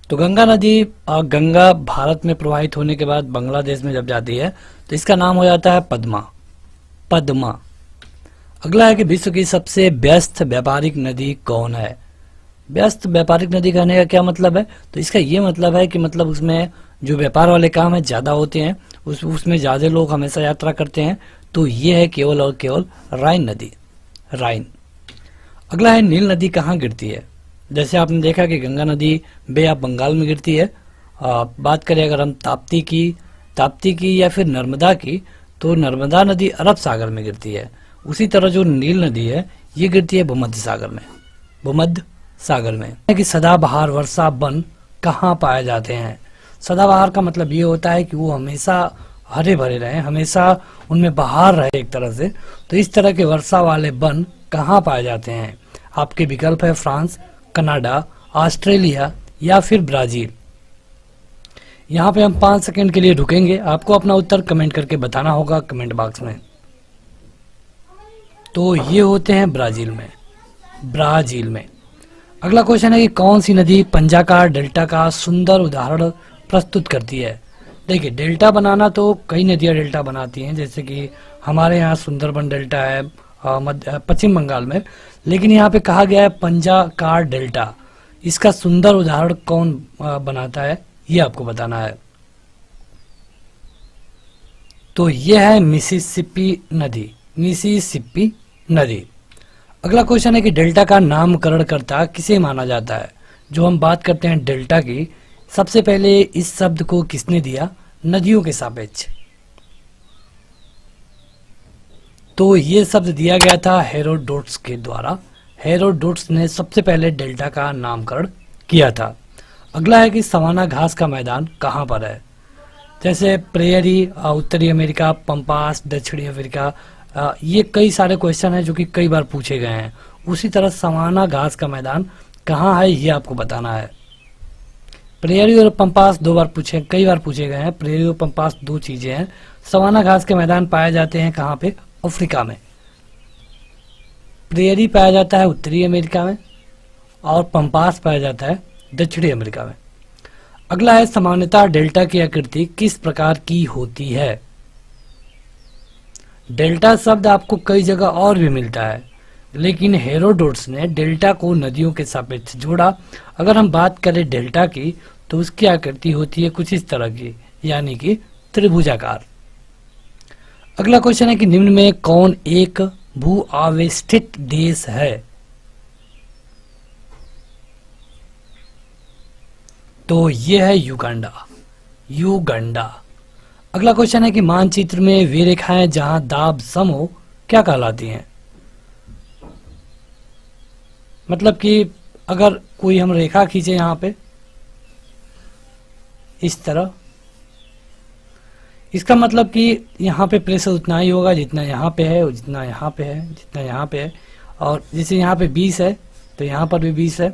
तो गंगा नदी गंगा भारत में प्रवाहित होने के बाद बांग्लादेश में जब जाती है तो इसका नाम हो जाता है पद्मा। पद्मा। अगला है कि विश्व की सबसे व्यस्त व्यापारिक नदी कौन है? व्यस्त व्यापारिक नदी कहने का क्या मतलब है? तो इसका ये मतलब है कि मतलब उसमें जो व्यापार वाले काम है ज़्यादा होते हैं, उसमें ज़्यादा लोग हमेशा यात्रा करते हैं। तो ये है केवल और केवल राइन नदी, राइन। अगला है नील नदी कहाँ गिरती है? जैसे आपने देखा कि गंगा नदी बे ऑफ बंगाल में गिरती है। बात करें अगर हम ताप्ती की या फिर नर्मदा की, तो नर्मदा नदी अरब सागर में गिरती है। उसी तरह जो नील नदी है ये गिरती है भूमध्य सागर में, भूमध्य सागर में। कि सदाबहार वर्षा वन कहाँ पाए जाते हैं? सदाबहार का मतलब ये होता है कि वो हमेशा हरे भरे रहे, हमेशा उनमें बहार रहे एक तरह से। तो इस तरह के वर्षा वाले वन कहाँ पाए जाते हैं? आपके विकल्प है फ्रांस, कनाडा, ऑस्ट्रेलिया या फिर ब्राजील। यहाँ पे हम 5 सेकंड के लिए रुकेंगे, आपको अपना उत्तर कमेंट करके बताना होगा कमेंट बॉक्स में। तो ये होते हैं ब्राजील में, ब्राजील में। अगला क्वेश्चन है कि कौन सी नदी पंजाकार डेल्टा का सुंदर उदाहरण प्रस्तुत करती है? देखिए, डेल्टा बनाना तो कई नदियां डेल्टा बनाती हैं, जैसे कि हमारे यहाँ सुंदरबन डेल्टा है पश्चिम बंगाल में, लेकिन यहाँ पे कहा गया है पंजाकार डेल्टा। इसका सुंदर उदाहरण कौन बनाता है, ये आपको बताना है। तो ये है मिसिसिपी नदी, मिसिसिपी नदी। अगला क्वेश्चन है कि डेल्टा का नामकरण करता किसे माना जाता है? जो हम बात करते हैं डेल्टा की, सबसे पहले इस शब्द को किसने दिया? नदियों के सापेक्ष। तो ये शब्द दिया गया था हेरोडोटस के द्वारा। हेरोडोटस ने सबसे पहले डेल्टा का नामकरण किया था। अगला है कि सवाना घास का मैदान कहाँ पर है? जैसे प्रेयरी उत्तरी अमेरिका, पंपास दक्षिणी अफ्रीका, ये कई सारे क्वेश्चन हैं जो कि कई बार पूछे गए हैं। उसी तरह सवाना घास का मैदान कहाँ है ये आपको बताना है। प्रेयरी और पंपास कई बार पूछे गए हैं। प्रेयरी और पंपास दो चीजें हैं। सवाना घास के मैदान पाए जाते हैं कहाँ पे? अफ्रीका में। प्रेयरी पाया जाता है उत्तरी अमेरिका में और पंपास पाया जाता है दक्षिणी अमेरिका में। अगला है सामान्यतः डेल्टा की आकृति किस प्रकार की होती है? डेल्टा शब्द आपको कई जगह और भी मिलता है, लेकिन हेरोडोटस ने डेल्टा को नदियों के सापेक्ष जोड़ा। अगर हम बात करें डेल्टा की, तो उसकी आकृति होती है कुछ इस तरह की, यानी कि त्रिभुजाकार। अगला क्वेश्चन है कि निम्न में कौन एक भू आवेष्टित देश है? तो ये है युगांडा, युगांडा। अगला क्वेश्चन है कि मानचित्र में वे रेखाएं जहां दाब सम हो क्या कहलाती हैं? मतलब कि अगर कोई हम रेखा खींचे यहाँ पे इस तरह, इसका मतलब कि यहाँ पे प्रेशर उतना ही होगा जितना यहाँ पे है, और जितना यहाँ पे है, जितना यहाँ पे है। और जैसे यहाँ पे 20 है तो यहाँ पर भी 20 है,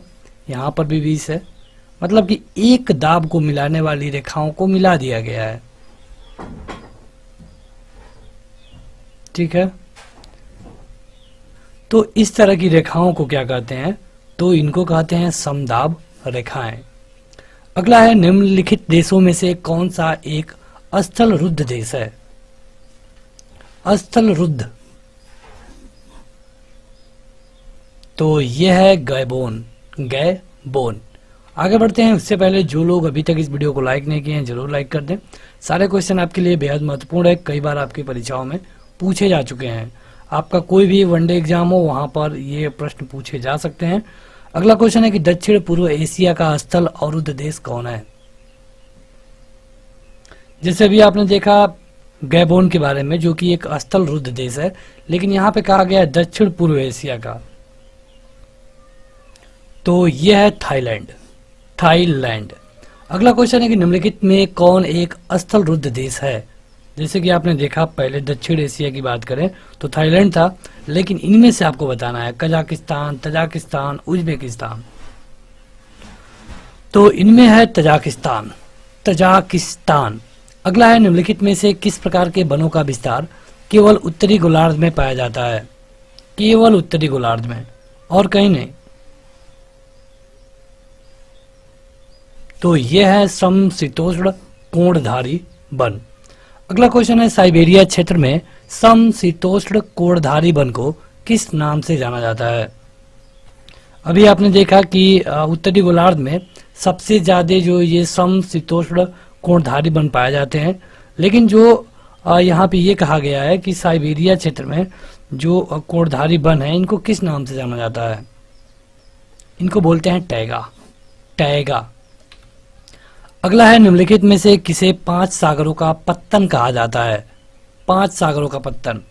यहाँ पर भी 20 है। मतलब कि एक दाब को मिलाने वाली रेखाओं को मिला दिया गया है। ठीक है, तो इस तरह की रेखाओं को क्या कहते हैं? तो इनको कहते हैं समदाब रेखाएं। अगला है निम्नलिखित देशों में से कौन सा एक स्थल रुद्ध देश है? स्थल रुद्ध, तो यह है गैबोन, गैबोन। आगे बढ़ते हैं, उससे पहले जो लोग अभी तक इस वीडियो को लाइक नहीं किए हैं जरूर लाइक कर दें। सारे क्वेश्चन आपके लिए बेहद महत्वपूर्ण है, कई बार आपकी परीक्षाओं में पूछे जा चुके हैं। आपका कोई भी वनडे एग्जाम हो वहां पर ये प्रश्न पूछे जा सकते हैं। अगला क्वेश्चन है कि दक्षिण पूर्व एशिया का स्थल अवरुद्ध देश कौन है? जैसे अभी आपने देखा गैबोन के बारे में, जो कि एक स्थल रुद्ध देश है, लेकिन यहाँ पे कहा गया है दक्षिण पूर्व एशिया का, तो यह है थाईलैंड, थाईलैंड। अगला क्वेश्चन है कि निम्नलिखित में कौन एक स्थल रुद्ध देश है? जैसे कि आपने देखा पहले दक्षिण एशिया की बात करें तो थाईलैंड था, लेकिन इनमें से आपको बताना है कजाकिस्तान, तजाकिस्तान, उज्बेकिस्तान। तो इनमें है तजाकिस्तान, तजाकिस्तान। अगला है निम्नलिखित में से किस प्रकार के वनों का विस्तार केवल उत्तरी गोलार्ध में पाया जाता है? केवल उत्तरी गोलार्ध में और कहीं नहीं। तो यह है समशीतोष्ण कोणधारी वन। अगला क्वेश्चन है साइबेरिया क्षेत्र में समशीतोष्ण कोणधारी वन को किस नाम से जाना जाता है? अभी आपने देखा कि उत्तरी गोलार्ध में सबसे ज्यादा जो ये समशीतोष्ण कोणधारी वन पाए जाते हैं, लेकिन जो यहाँ पे ये कहा गया है कि साइबेरिया क्षेत्र में जो कोणधारी वन है इनको किस नाम से जाना जाता है? इनको बोलते हैं टैगा। टैगा। अगला है, निम्नलिखित में से किसे 5 सागरों का पत्तन कहा जाता है? 5 सागरों का पत्तन।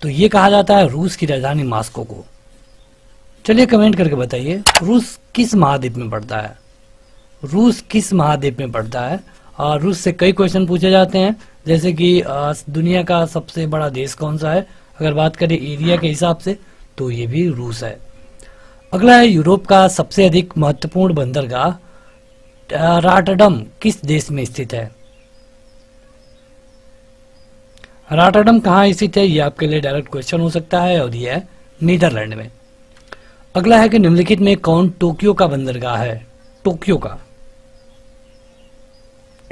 तो ये कहा जाता है रूस की राजधानी मॉस्को को। चलिए कमेंट करके बताइए, रूस किस महाद्वीप में पड़ता है? रूस किस महाद्वीप में पड़ता है? और रूस से कई क्वेश्चन पूछे जाते हैं, जैसे कि दुनिया का सबसे बड़ा देश कौन सा है? अगर बात करें एरिया के हिसाब से तो ये भी रूस है। अगला है, यूरोप का सबसे अधिक महत्वपूर्ण बंदरगाह रॉटरडम किस देश में स्थित है? रॉटरडम कहाँ स्थित है? ये आपके लिए डायरेक्ट क्वेश्चन हो सकता है और ये है नीदरलैंड में। अगला है कि निम्नलिखित में कौन टोक्यो का बंदरगाह है? टोक्यो का।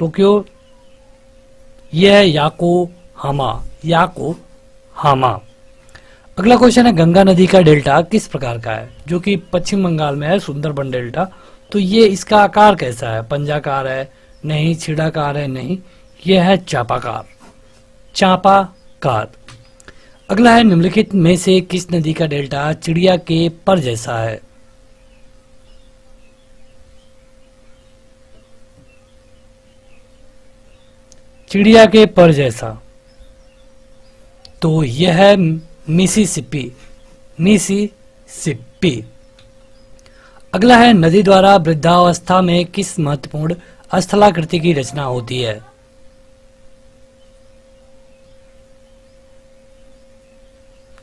टोक्यो ये है याकोहामा। याकोहामा। अगला क्वेश्चन है, गंगा नदी का डेल्टा किस प्रकार का है? जो कि पश्चिम बंगाल में है, सुंदरबन डेल्टा। तो ये इसका आकार कैसा है? पंजाकार है? नहीं। छिड़ाकार है? नहीं। यह है चापाकार। चापाकार। अगला है, निम्नलिखित में से किस नदी का डेल्टा चिड़िया के पर जैसा है? चिड़िया के पर जैसा। तो यह है मिसिसिपी। मिसिसिपी। अगला है, नदी द्वारा वृद्धावस्था में किस महत्वपूर्ण स्थलाकृति की रचना होती है?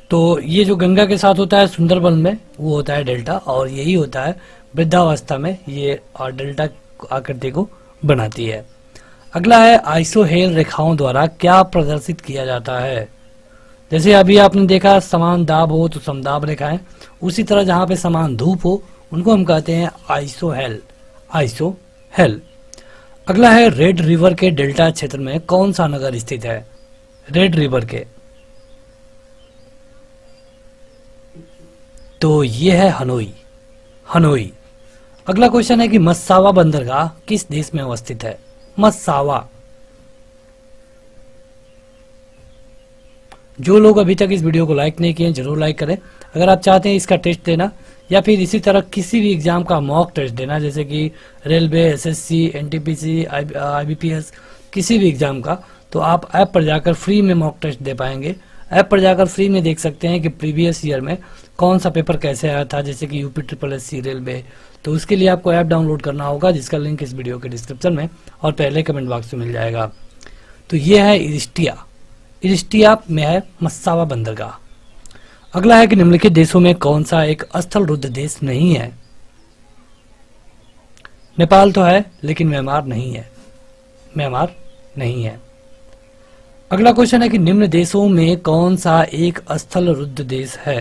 तो ये जो गंगा के साथ होता है सुंदरबन में वो होता है डेल्टा, और यही होता है वृद्धावस्था में ये और डेल्टा आकृति को बनाती है। अगला है, आइसोहेल रेखाओं द्वारा क्या प्रदर्शित किया जाता है? जैसे अभी आपने देखा समान दाब हो तो समदाब रेखाएं, उसी तरह जहां पे समान धूप हो उनको हम कहते हैं आइसोहेल। आइसोहेल। अगला है, रेड रिवर के डेल्टा क्षेत्र में कौन सा नगर स्थित है? रेड रिवर के। तो ये है हनोई। हनोई। अगला क्वेश्चन है कि मस्सावा बंदरगाह किस देश में अवस्थित है? मस्सावा। जो लोग अभी तक इस वीडियो को लाइक नहीं किए जरूर लाइक करें। अगर आप चाहते हैं इसका टेस्ट देना या फिर इसी तरह किसी भी एग्जाम का मॉक टेस्ट देना, जैसे कि रेलवे, एसएससी, एनटीपीसी, आईबीपीएस, किसी भी एग्जाम का, तो आप ऐप पर जाकर फ्री में मॉक टेस्ट दे पाएंगे। ऐप पर जाकर फ्री में देख सकते हैं कि प्रीवियस ईयर में कौन सा पेपर कैसे आया था, जैसे कि यूपी SSC, रेलवे। तो उसके लिए आपको ऐप डाउनलोड करना होगा, जिसका लिंक इस वीडियो के डिस्क्रिप्शन में और पहले कमेंट बॉक्स में मिल जाएगा। तो ये है इरिस्टिया। इरिस्टिया में है मस्सावा बंदरगाह। अगला है कि निम्नलिखित देशों में कौन सा एक स्थल रुद्ध देश नहीं है? नेपाल तो है लेकिन म्यांमार नहीं है। म्यांमार नहीं है। अगला क्वेश्चन है कि निम्न देशों में कौन सा एक स्थल रुद्ध देश है?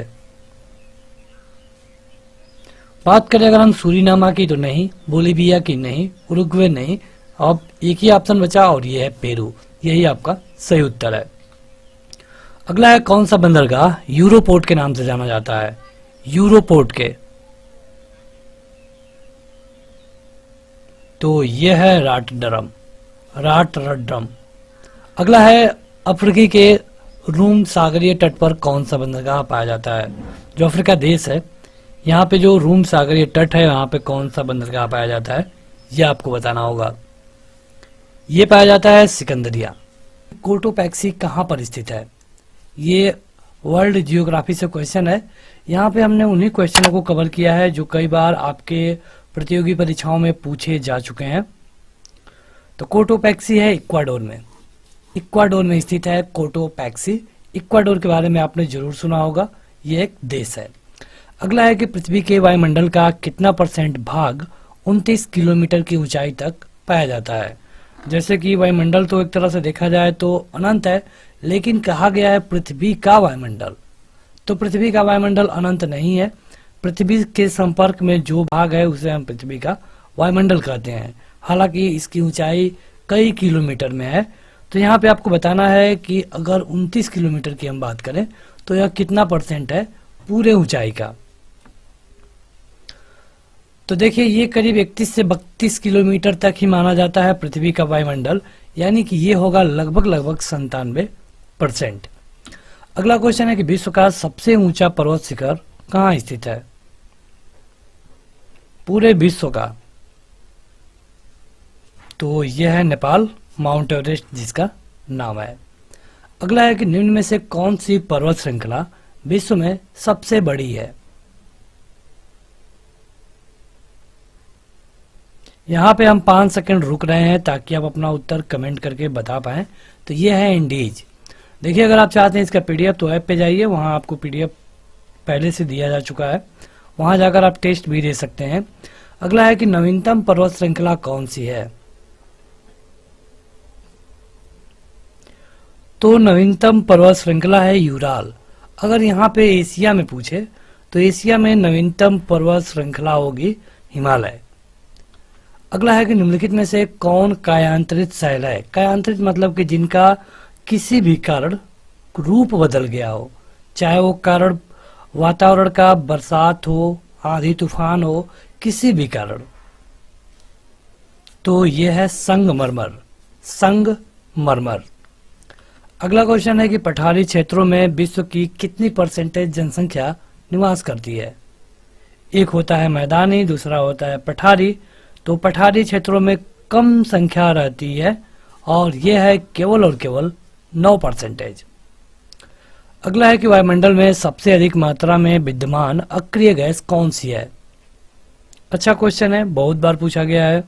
बात करें अगर हम सूरीनामा की तो नहीं, बोलीविया की नहीं, उरुग्वे नहीं। अब एक ही ऑप्शन बचा और ये है पेरू। यही आपका सही उत्तर है। अगला है, कौन सा बंदरगाह यूरोपोर्ट के नाम से जाना जाता है? यूरोपोर्ट के। तो यह है रॉटरडम। रॉटरडम। अगला है, अफ्रीकी के रूम सागरीय तट पर कौन सा बंदरगाह पाया जाता है? जो अफ्रीका देश है यहाँ पे जो रूम सागरीय तट है वहां पे कौन सा बंदरगाह पाया जाता है, यह आपको बताना होगा। ये पाया जाता है सिकंदरिया। कोटोपैक्सी कहाँ पर स्थित है? ये वर्ल्ड जियोग्राफी से क्वेश्चन है। यहाँ पे हमने उन्हीं क्वेश्चनों को कवर किया है जो कई बार आपके प्रतियोगी परीक्षाओं में पूछे जा चुके हैं। तो कोटोपैक्सी है इक्वाडोर में। इक्वाडोर में स्थित है कोटोपैक्सी। इक्वाडोर के बारे में आपने जरूर सुना होगा, ये एक देश है। अगला है कि पृथ्वी के वायुमंडल का कितना % भाग 29 किलोमीटर की ऊंचाई तक पाया जाता है? जैसे कि वायुमंडल तो एक तरह से देखा जाए तो अनंत है, लेकिन कहा गया है पृथ्वी का वायुमंडल। तो पृथ्वी का वायुमंडल अनंत नहीं है। पृथ्वी के संपर्क में जो भाग है उसे हम पृथ्वी का वायुमंडल कहते हैं। हालांकि इसकी ऊंचाई कई किलोमीटर में है। तो यहाँ पे आपको बताना है कि अगर 29 किलोमीटर की हम बात करें तो यह कितना परसेंट है पूरे ऊंचाई का। तो देखिए ये करीब 31 से 32 किलोमीटर तक ही माना जाता है पृथ्वी का वायुमंडल, यानी कि ये होगा लगभग 97%। अगला क्वेश्चन है कि विश्व का सबसे ऊंचा पर्वत शिखर कहाँ स्थित है, पूरे विश्व का। तो यह है नेपाल, माउंट एवरेस्ट जिसका नाम है। अगला है कि निम्न में से कौन सी पर्वत श्रृंखला विश्व में सबसे बड़ी है। यहाँ पे हम 5 सेकंड रुक रहे हैं ताकि आप अपना उत्तर कमेंट करके बता पाएं। तो यह है इंडीज। देखिए अगर आप चाहते हैं इसका पीडीएफ तो ऐप पे जाइए, वहाँ आपको पीडीएफ पहले से दिया जा चुका है, वहाँ जाकर आप टेस्ट भी दे सकते हैं। अगला है कि नवीनतम पर्वत श्रृंखला कौन सी है। तो नवीनतम पर्वत श्रृंखला है यूराल। अगर यहाँ पे एशिया में पूछे तो एशिया में नवीनतम पर्वत श्रृंखला होगी हिमालय। अगला है कि निम्नलिखित में से कौन कायांतरित शैल है। कायांतरित मतलब कि जिनका किसी भी कारण रूप बदल गया हो, चाहे वो कारण वातावरण का, बरसात हो, आंधी तूफान हो, किसी भी कारण। तो यह है संगमरमर, संगमरमर। अगला क्वेश्चन है कि पठारी क्षेत्रों में विश्व की कितनी परसेंटेज जनसंख्या निवास करती है। एक होता है मैदानी, दूसरा होता है पठारी। तो पठारी क्षेत्रों में कम संख्या रहती है और यह है केवल और केवल 9%। अगला है कि वायुमंडल में सबसे अधिक मात्रा में विद्यमान अक्रिय गैस कौन सी है। अच्छा क्वेश्चन है, बहुत बार पूछा गया है।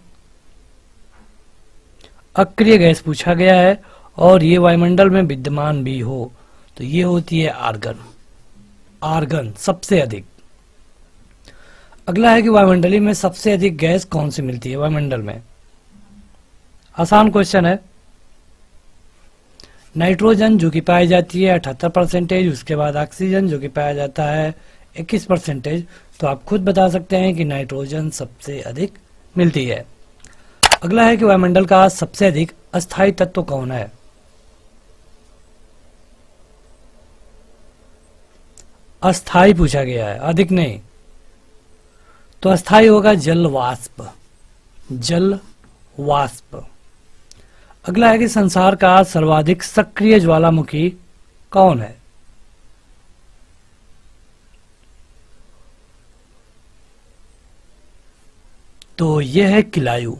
अक्रिय गैस पूछा गया है और ये वायुमंडल में विद्यमान भी हो तो ये होती है आर्गन। आर्गन सबसे अधिक। अगला है कि वायुमंडली में सबसे अधिक गैस कौन सी मिलती है वायुमंडल में। आसान क्वेश्चन है। नाइट्रोजन जो कि पाई जाती है 78%, उसके बाद ऑक्सीजन जो कि पाया जाता है 21%। तो आप खुद बता सकते हैं कि नाइट्रोजन सबसे अधिक मिलती है। अगला है कि वायुमंडल का सबसे अधिक अस्थायी तत्व कौन है। अस्थायी पूछा गया है, अधिक नहीं। तो अस्थायी होगा जल वाष्प, जल वाष्प। अगला है कि संसार का सर्वाधिक सक्रिय ज्वालामुखी कौन है। तो यह है किलायु,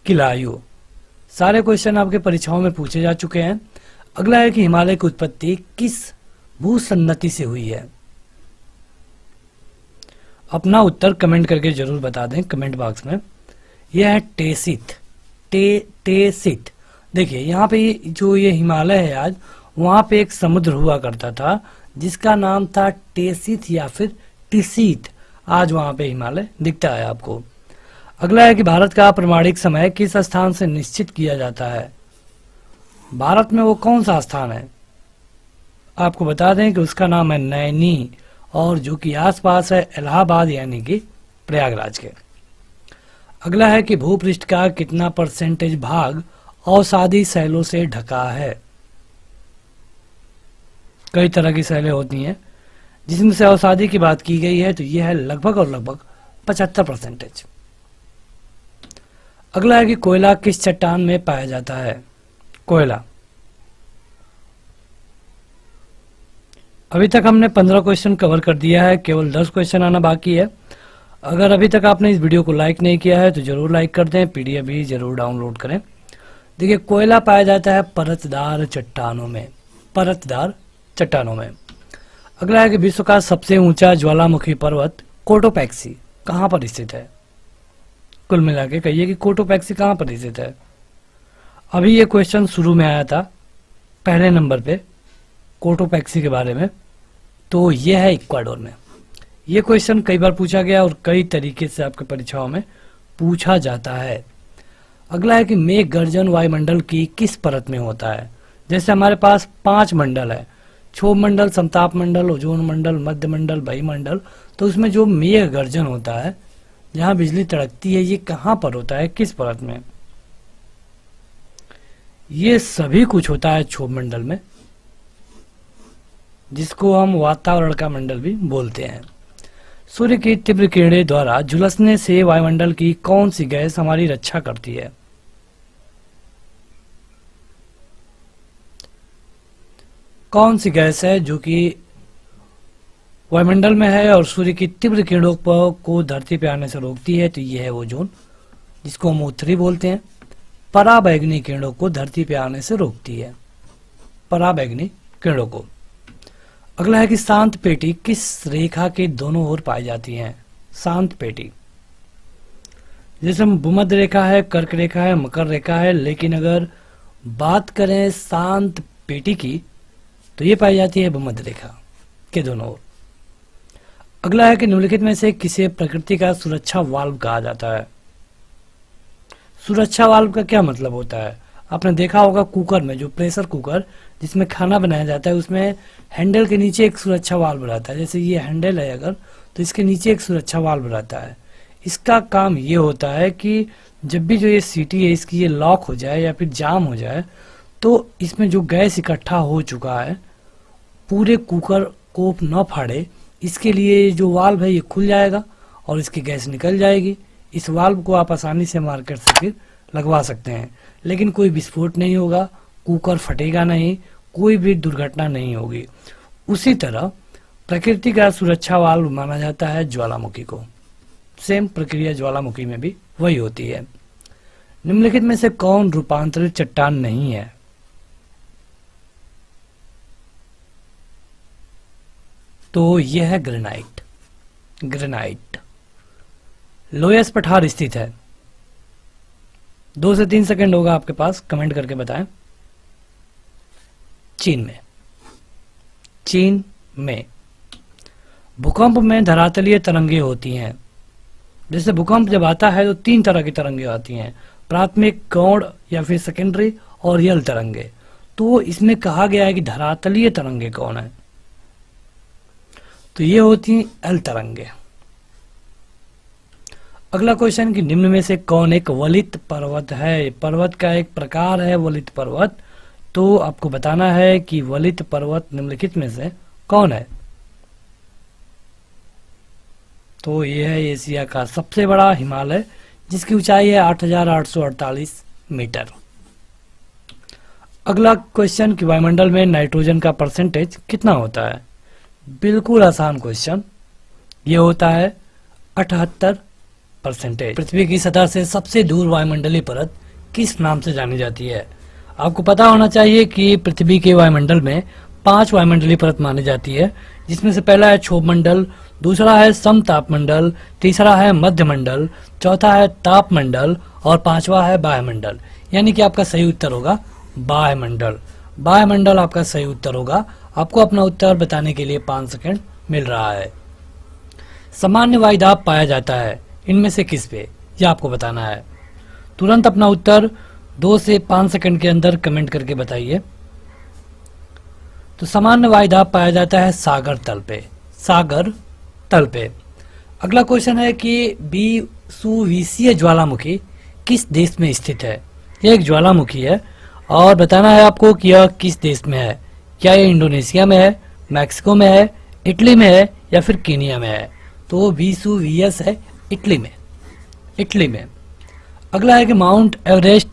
किलायु। सारे क्वेश्चन आपके परीक्षाओं में पूछे जा चुके हैं। अगला है कि हिमालय की उत्पत्ति किस भूसन्नति से हुई है। अपना उत्तर कमेंट करके जरूर बता दें कमेंट बॉक्स में। यह है टेसित, टेसित। देखिए यहाँ पे जो ये हिमालय है आज, वहाँ पे एक समुद्र हुआ करता था जिसका नाम था टेसित या फिर टिसीत। आज वहाँ पे हिमालय दिखता है आपको। अगला है कि भारत का प्रमाणिक समय किस स्थान से निश्चित किया जाता है। भारत में वो कौन सा स्थान है, आपको बता दें कि उसका नाम है नैनी, और जो कि आसपास है इलाहाबाद यानी कि प्रयागराज के। अगला है कि भूपृष्ठ का कितना परसेंटेज भाग अवसादी शैलों से ढका है। कई तरह की शैलें होती हैं जिसमें से अवसादी की बात की गई है, तो यह है लगभग और लगभग 75%। अगला है कि कोयला किस चट्टान में पाया जाता है। कोयला। अभी तक हमने 15 क्वेश्चन कवर कर दिया है, केवल 10 क्वेश्चन आना बाकी है। अगर अभी तक आपने इस वीडियो को लाइक नहीं किया है तो जरूर लाइक कर दें, पीडीएफ भी जरूर डाउनलोड करें। देखिए कोयला पाया जाता है परतदार चट्टानों में, परतदार चट्टानों में। अगला है कि विश्व का सबसे ऊंचा ज्वालामुखी पर्वत कोटोपैक्सी कहाँ पर स्थित है। कुल मिला के कहिए कि कोटोपैक्सी कहाँ पर स्थित है। अभी ये क्वेश्चन शुरू में आया था पहले नंबर पे कोटोपैक्सी के बारे में, तो यह है इक्वाडोर में। ये क्वेश्चन कई बार पूछा गया और कई तरीके से आपके परीक्षाओं में पूछा जाता है। अगला है कि मेघ गर्जन वायुमंडल की किस परत में होता है। जैसे हमारे पास 5 मंडल है, क्षोभ मंडल, समताप मंडल, ओजोन मंडल, मध्य मंडल, वायुमंडल। तो उसमें जो मेघ गर्जन होता है, जहां बिजली तड़कती है, ये कहां पर होता है, किस परत में। ये सभी कुछ होता है क्षोभ मंडल में। जिसको हम वातावरण का मंडल भी बोलते हैं। सूर्य की तीव्र किरणें द्वारा झुलसने से वायुमंडल की कौन सी गैस हमारी रक्षा करती है? कौन सी गैस है जो कि वायुमंडल में है और सूर्य की तीव्र किरणों को धरती पे आने से रोकती है? तो यह है ओजोन, जिसको हम O3 बोलते हैं। पराबैंगनी किरणों को धरती पे आने से रोकती है, पराबैंगनी किरणों को। अगला है कि शांत पेटी किस रेखा के दोनों ओर पाई जाती है? शांत पेटी जैसे भूमध्य रेखा है, कर्क रेखा है, मकर रेखा है, लेकिन अगर बात करें शांत पेटी की तो ये पाई जाती है भूमध्य रेखा के दोनों ओर। अगला है कि निम्नलिखित में से किसे प्रकृति का सुरक्षा वाल्व कहा जाता है? सुरक्षा वाल्व का क्या मतलब होता है? आपने देखा होगा कुकर में, जो प्रेशर कुकर जिसमें खाना बनाया जाता है, उसमें हैंडल के नीचे एक सुरक्षा वाल्व रहता है। जैसे ये हैंडल है अगर, तो इसके नीचे एक सुरक्षा वाल्व रहता है। इसका काम ये होता है कि जब भी जो ये सीटी है इसकी ये लॉक हो जाए या फिर जाम हो जाए, तो इसमें जो गैस इकट्ठा हो चुका है पूरे कुकर को न फाड़े, इसके लिए जो वाल्व है ये खुल जाएगा और इसकी गैस निकल जाएगी। इस वाल्व को आप आसानी से मार्केट से फिर लगवा सकते हैं, लेकिन कोई विस्फोट नहीं होगा, कुकर फटेगा नहीं, कोई भी दुर्घटना नहीं होगी। उसी तरह प्रकृति का सुरक्षा वाल्व माना जाता है ज्वालामुखी को। सेम प्रक्रिया ज्वालामुखी में भी वही होती है। निम्नलिखित में से कौन रूपांतरित चट्टान नहीं है? तो यह है ग्रेनाइट। ग्रेनाइट लोयस पठार स्थित है। 2 से 3 सेकंड होगा आपके पास, कमेंट करके बताएं। चीन में। चीन में भूकंप में धरातलीय तरंगे होती हैं। जैसे भूकंप जब आता है तो 3 तरह की तरंगे आती हैं, प्राथमिक, गौण या फिर सेकेंडरी और यल तरंगे। तो इसमें कहा गया है कि धरातलीय तरंगे कौन है? तो ये होती हैं एल तरंगे। अगला क्वेश्चन कि निम्न में से कौन एक वलित पर्वत है? पर्वत का एक प्रकार है वलित पर्वत। तो आपको बताना है कि वलित पर्वत निम्नलिखित में से कौन है? तो यह है एशिया का सबसे बड़ा हिमालय, जिसकी ऊंचाई है 8,848 मीटर। अगला क्वेश्चन कि वायुमंडल में नाइट्रोजन का परसेंटेज कितना होता है? बिल्कुल आसान क्वेश्चन, ये होता है 78%। पृथ्वी की सतह से सबसे दूर वायुमंडलीय परत किस नाम से जानी जाती है? आपको पता होना चाहिए कि पृथ्वी के वायुमंडल में 5 वायुमंडलीय परत मानी जाती है, जिसमें से पहला है क्षोभ मंडल, दूसरा है समताप मंडल, तीसरा है मध्य मंडल, चौथा है ताप मंडल और 5वां है वायुमंडल। यानी कि आपका सही उत्तर होगा वायुमंडल। वायुमंडल आपका सही उत्तर होगा। आपको अपना उत्तर बताने के लिए 5 सेकंड मिल रहा है। सामान्य वायुदाब पाया जाता है इनमें से किस पे? यह आपको बताना है। तुरंत अपना उत्तर 2 से 5 सेकंड के अंदर कमेंट करके बताइए। तो सामान्य वायुदाब पाया जाता है सागर तल पे। सागर तल पे। अगला क्वेश्चन है कि विषुवीय ज्वालामुखी किस देश में स्थित है? यह एक ज्वालामुखी है और बताना है आपको कि यह किस देश में है। क्या ये इंडोनेशिया में है, मैक्सिको में है, इटली में है या फिर केनिया में है? तो विषुवीयस है इटली में। इटली में। अगला है कि माउंट एवरेस्ट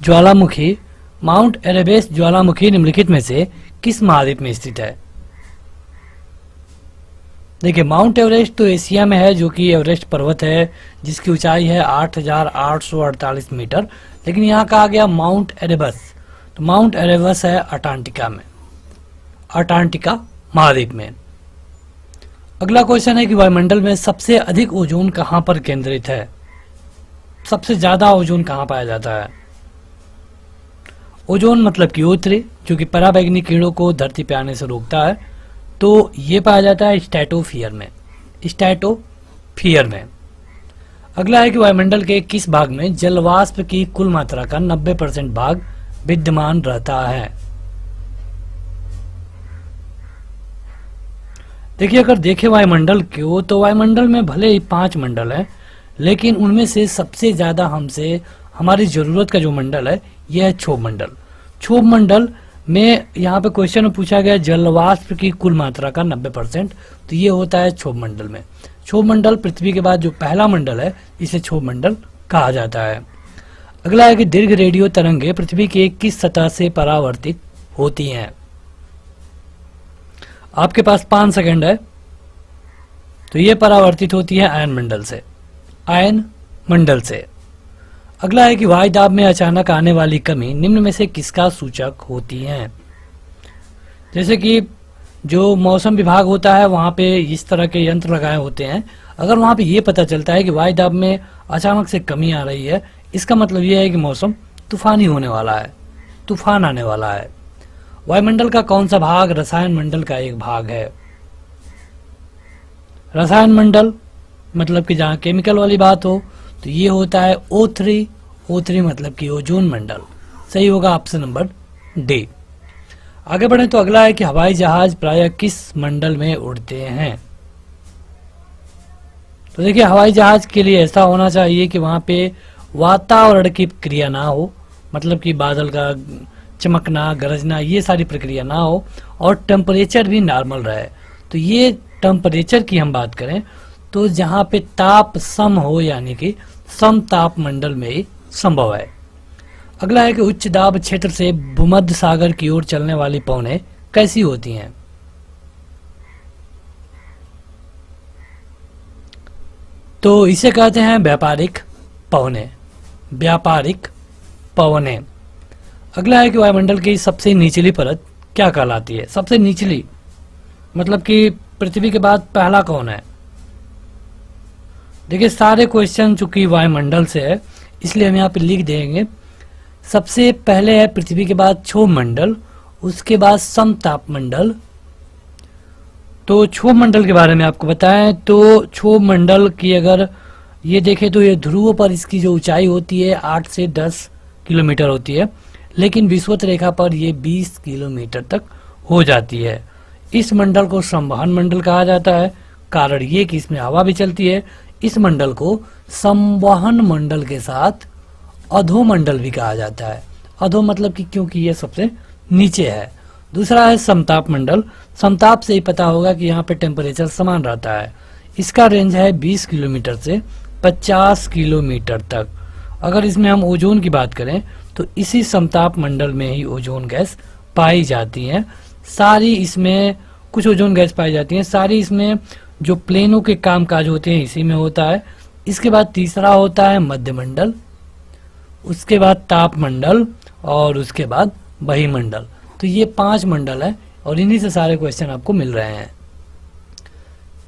ज्वालामुखी निम्नलिखित में से किस महाद्वीप में स्थित है? देखिए, माउंट एवरेस्ट तो एशिया में है, जो कि एवरेस्ट पर्वत है जिसकी ऊंचाई है 8,848 मीटर। लेकिन यहाँ कहा गया माउंट एरेबस, तो माउंट एरेबस है अंटार्कटिका में, अंटार्कटिका महाद्वीप में। अगला क्वेश्चन है कि वायुमंडल में सबसे अधिक ओजोन कहां पर केंद्रित है? सबसे ज्यादा ओजोन कहां पाया जाता है? ओजोन मतलब कि O3, जो कि पराबैंगनी किरणों को धरती पे आने से रोकता है। तो ये पाया जाता है स्ट्रेटोस्फीयर में। स्ट्रेटोस्फीयर में। अगला है कि वायुमंडल के किस भाग में जलवाष्प की कुल मात्रा का 90% भाग विद्यमान रहता है? देखिए, अगर देखें वायुमंडल को, तो वायुमंडल में भले ही 5 मंडल है, लेकिन उनमें से सबसे ज्यादा हमारी जरूरत का जो मंडल है यह है क्षोभ मंडल। क्षोभ मंडल में यहाँ पे क्वेश्चन में पूछा गया जलवाष्प की कुल मात्रा का 90%, तो ये होता है क्षोभ मंडल में। क्षोभ मंडल पृथ्वी के बाद जो पहला मंडल है इसे क्षोभ मंडल कहा जाता है। अगला है कि दीर्घ रेडियो तरंगे पृथ्वी के किस सतह से परावर्तित होती हैं। आपके पास 5 सेकंड है। तो ये परावर्तित होती है आयन मंडल से, आयन मंडल से। अगला है कि वायु दाब में अचानक आने वाली कमी निम्न में से किसका सूचक होती है। जैसे कि जो मौसम विभाग होता है वहां पे इस तरह के यंत्र लगाए होते हैं। अगर वहां पे ये पता चलता है कि वायु दाब में अचानक से कमी आ रही है, इसका मतलब ये है कि मौसम तूफानी होने वाला है, तूफान आने वाला है। वायुमंडल का कौन सा भाग रसायन मंडल का एक भाग है। रसायन मंडल मतलब कि जहाँ केमिकल वाली बात हो तो ये होता है O3, O3 मतलब कि ओजोन मंडल। सही होगा ऑप्शन नंबर डी। आगे बढ़े तो अगला है कि हवाई जहाज प्रायः किस मंडल में उड़ते हैं। तो देखिए हवाई जहाज के लिए ऐसा होना चाहिए कि वहां पे वातावरण की क्रिया ना हो, मतलब कि बादल का चमकना, गरजना, ये सारी प्रक्रिया ना हो, और टेम्परेचर भी नॉर्मल रहे। तो ये टेम्परेचर की हम बात करें तो जहाँ पे ताप सम हो, यानी कि समताप मंडल में ही संभव है। अगला है कि उच्च दाब क्षेत्र से भूमध्य सागर की ओर चलने वाली पवनें कैसी होती हैं। तो इसे कहते हैं व्यापारिक पवनें, व्यापारिक पवनें। अगला है कि वायुमंडल की सबसे निचली परत क्या कहलाती है। सबसे निचली मतलब कि पृथ्वी के बाद पहला कौन है। देखिए सारे क्वेश्चन चूंकि वायुमंडल से है इसलिए हम यहाँ पे लिख देंगे। सबसे पहले है पृथ्वी के बाद क्षोभ मंडल, उसके बाद समताप मंडल। तो क्षोभ मंडल के बारे में आपको बताएं तो क्षोभ मंडल की अगर ये देखें तो ये ध्रुवों पर इसकी जो ऊंचाई होती है 8 से 10 किलोमीटर होती है, लेकिन विषुवत रेखा पर ये 20 किलोमीटर तक हो जाती है। इस मंडल को संवहन मंडल कहा जाता है, कारण ये कि इसमें हवा भी चलती है। इस मंडल को संवहन मंडल के साथ अधोमंडल भी कहा जाता है। अधो मतलब कि क्योंकि ये सबसे नीचे है। दूसरा है समताप मंडल। समताप से ही पता होगा कि यहाँ पे टेम्परेचर समान रहता है। इसका रेंज है 20 किलोमीटर से 50 किलोमीटर तक। अगर इसमें हम ओजोन की बात करें तो इसी समताप मंडल में ही ओजोन गैस पाई जाती है। सारी इसमें कुछ ओजोन गैस पाई जाती है, सारी इसमें जो प्लेनों के कामकाज होते हैं इसी में होता है। इसके बाद तीसरा होता है मध्यमंडल, उसके बाद ताप मंडल और उसके बाद बहिमंडल। तो ये 5 मंडल है और इन्हीं से सारे क्वेश्चन आपको मिल रहे हैं।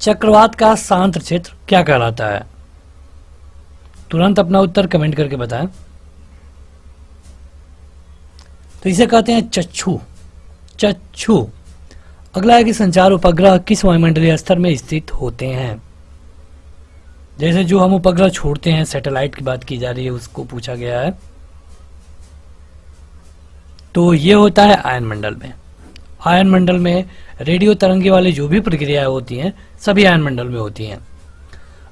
चक्रवात का शांत क्षेत्र क्या कहलाता है। तुरंत अपना उत्तर कमेंट करके बताएं। तो इसे कहते हैं चक्षु, चक्षु। अगला है कि संचार उपग्रह किस वायुमंडलीय स्तर में स्थित होते हैं। जैसे जो हम उपग्रह छोड़ते हैं, सैटेलाइट की बात की जा रही है, उसको पूछा गया है। तो ये होता है आयन मंडल में। आयन मंडल में रेडियो तरंगे वाली जो भी प्रक्रियाएं होती हैं सभी आयन मंडल में होती हैं।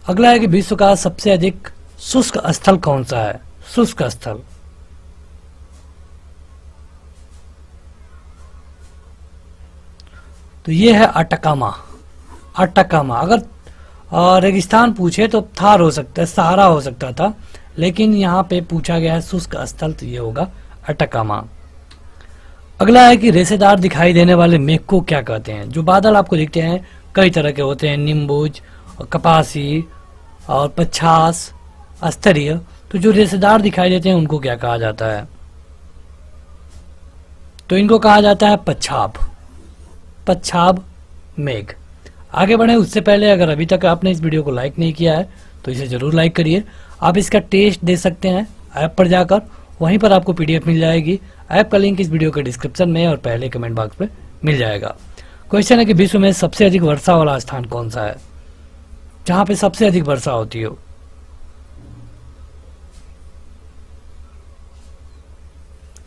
अगला है कि विश्व का सबसे अधिक शुष्क स्थल कौन सा है। शुष्क स्थल तो ये है अटकामा। अटकामा अगर रेगिस्तान पूछे तो थार हो सकता है, सहारा हो सकता था, लेकिन यहाँ पे पूछा गया है शुष्क स्थल, तो ये होगा अटकामा। अगला है कि रेशेदार दिखाई देने वाले मेघ को क्या कहते हैं। जो बादल आपको दिखते हैं कई तरह के होते हैं, निम्बुज, कपासी और पच्छास, स्तरीय। तो जो रेशेदार दिखाई देते हैं उनको क्या कहा जाता है। तो इनको कहा जाता है पच्छाब, पच्छाब मेघ। आगे बढ़े उससे पहले अगर अभी तक आपने इस वीडियो को लाइक नहीं किया है तो इसे जरूर लाइक करिए। आप इसका टेस्ट दे सकते हैं ऐप पर जाकर, वहीं पर आपको पीडीएफ मिल जाएगी। ऐप का लिंक इस वीडियो के डिस्क्रिप्शन में और पहले कमेंट बॉक्स में मिल जाएगा। क्वेश्चन है कि विश्व में सबसे अधिक वर्षा वाला स्थान कौन सा है, जहां पे सबसे अधिक वर्षा होती हो।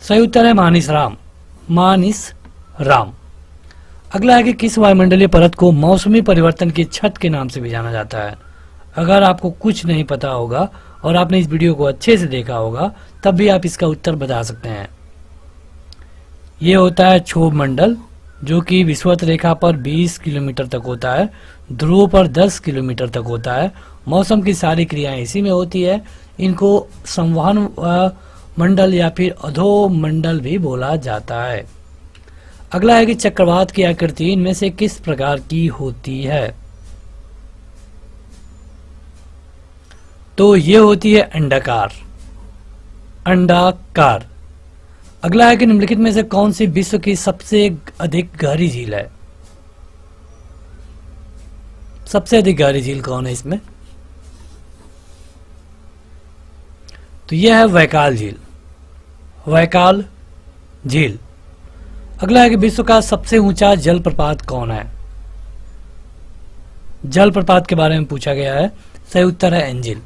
सही उत्तर है मानिसराम, मानिसराम। अगला है कि किस वायुमंडलीय परत को मौसमी परिवर्तन की छत के नाम से भी जाना जाता है। अगर आपको कुछ नहीं पता होगा और आपने इस वीडियो को अच्छे से देखा होगा तब भी आप इसका उत्तर बता सकते हैं। ये होता है क्षोभ मंडल, जो कि विषुवत रेखा पर 20 किलोमीटर तक होता है, ध्रुव पर 10 किलोमीटर तक होता है। मौसम की सारी क्रियाएं इसी में होती है। इनको संवहन मंडल या फिर अधो मंडल भी बोला जाता है। अगला है कि चक्रवात की आकृति इनमें से किस प्रकार की होती है? तो ये होती है अंडाकार, अंडाकार। अगला है कि निम्नलिखित में से कौन सी विश्व की सबसे अधिक गहरी झील है? सबसे अधिक गहरी झील कौन है इसमें? तो यह है वैकाल झील, वैकाल झील। अगला है कि विश्व का सबसे ऊंचा जलप्रपात कौन है? जलप्रपात के बारे में पूछा गया है। सही उत्तर है एंजिल।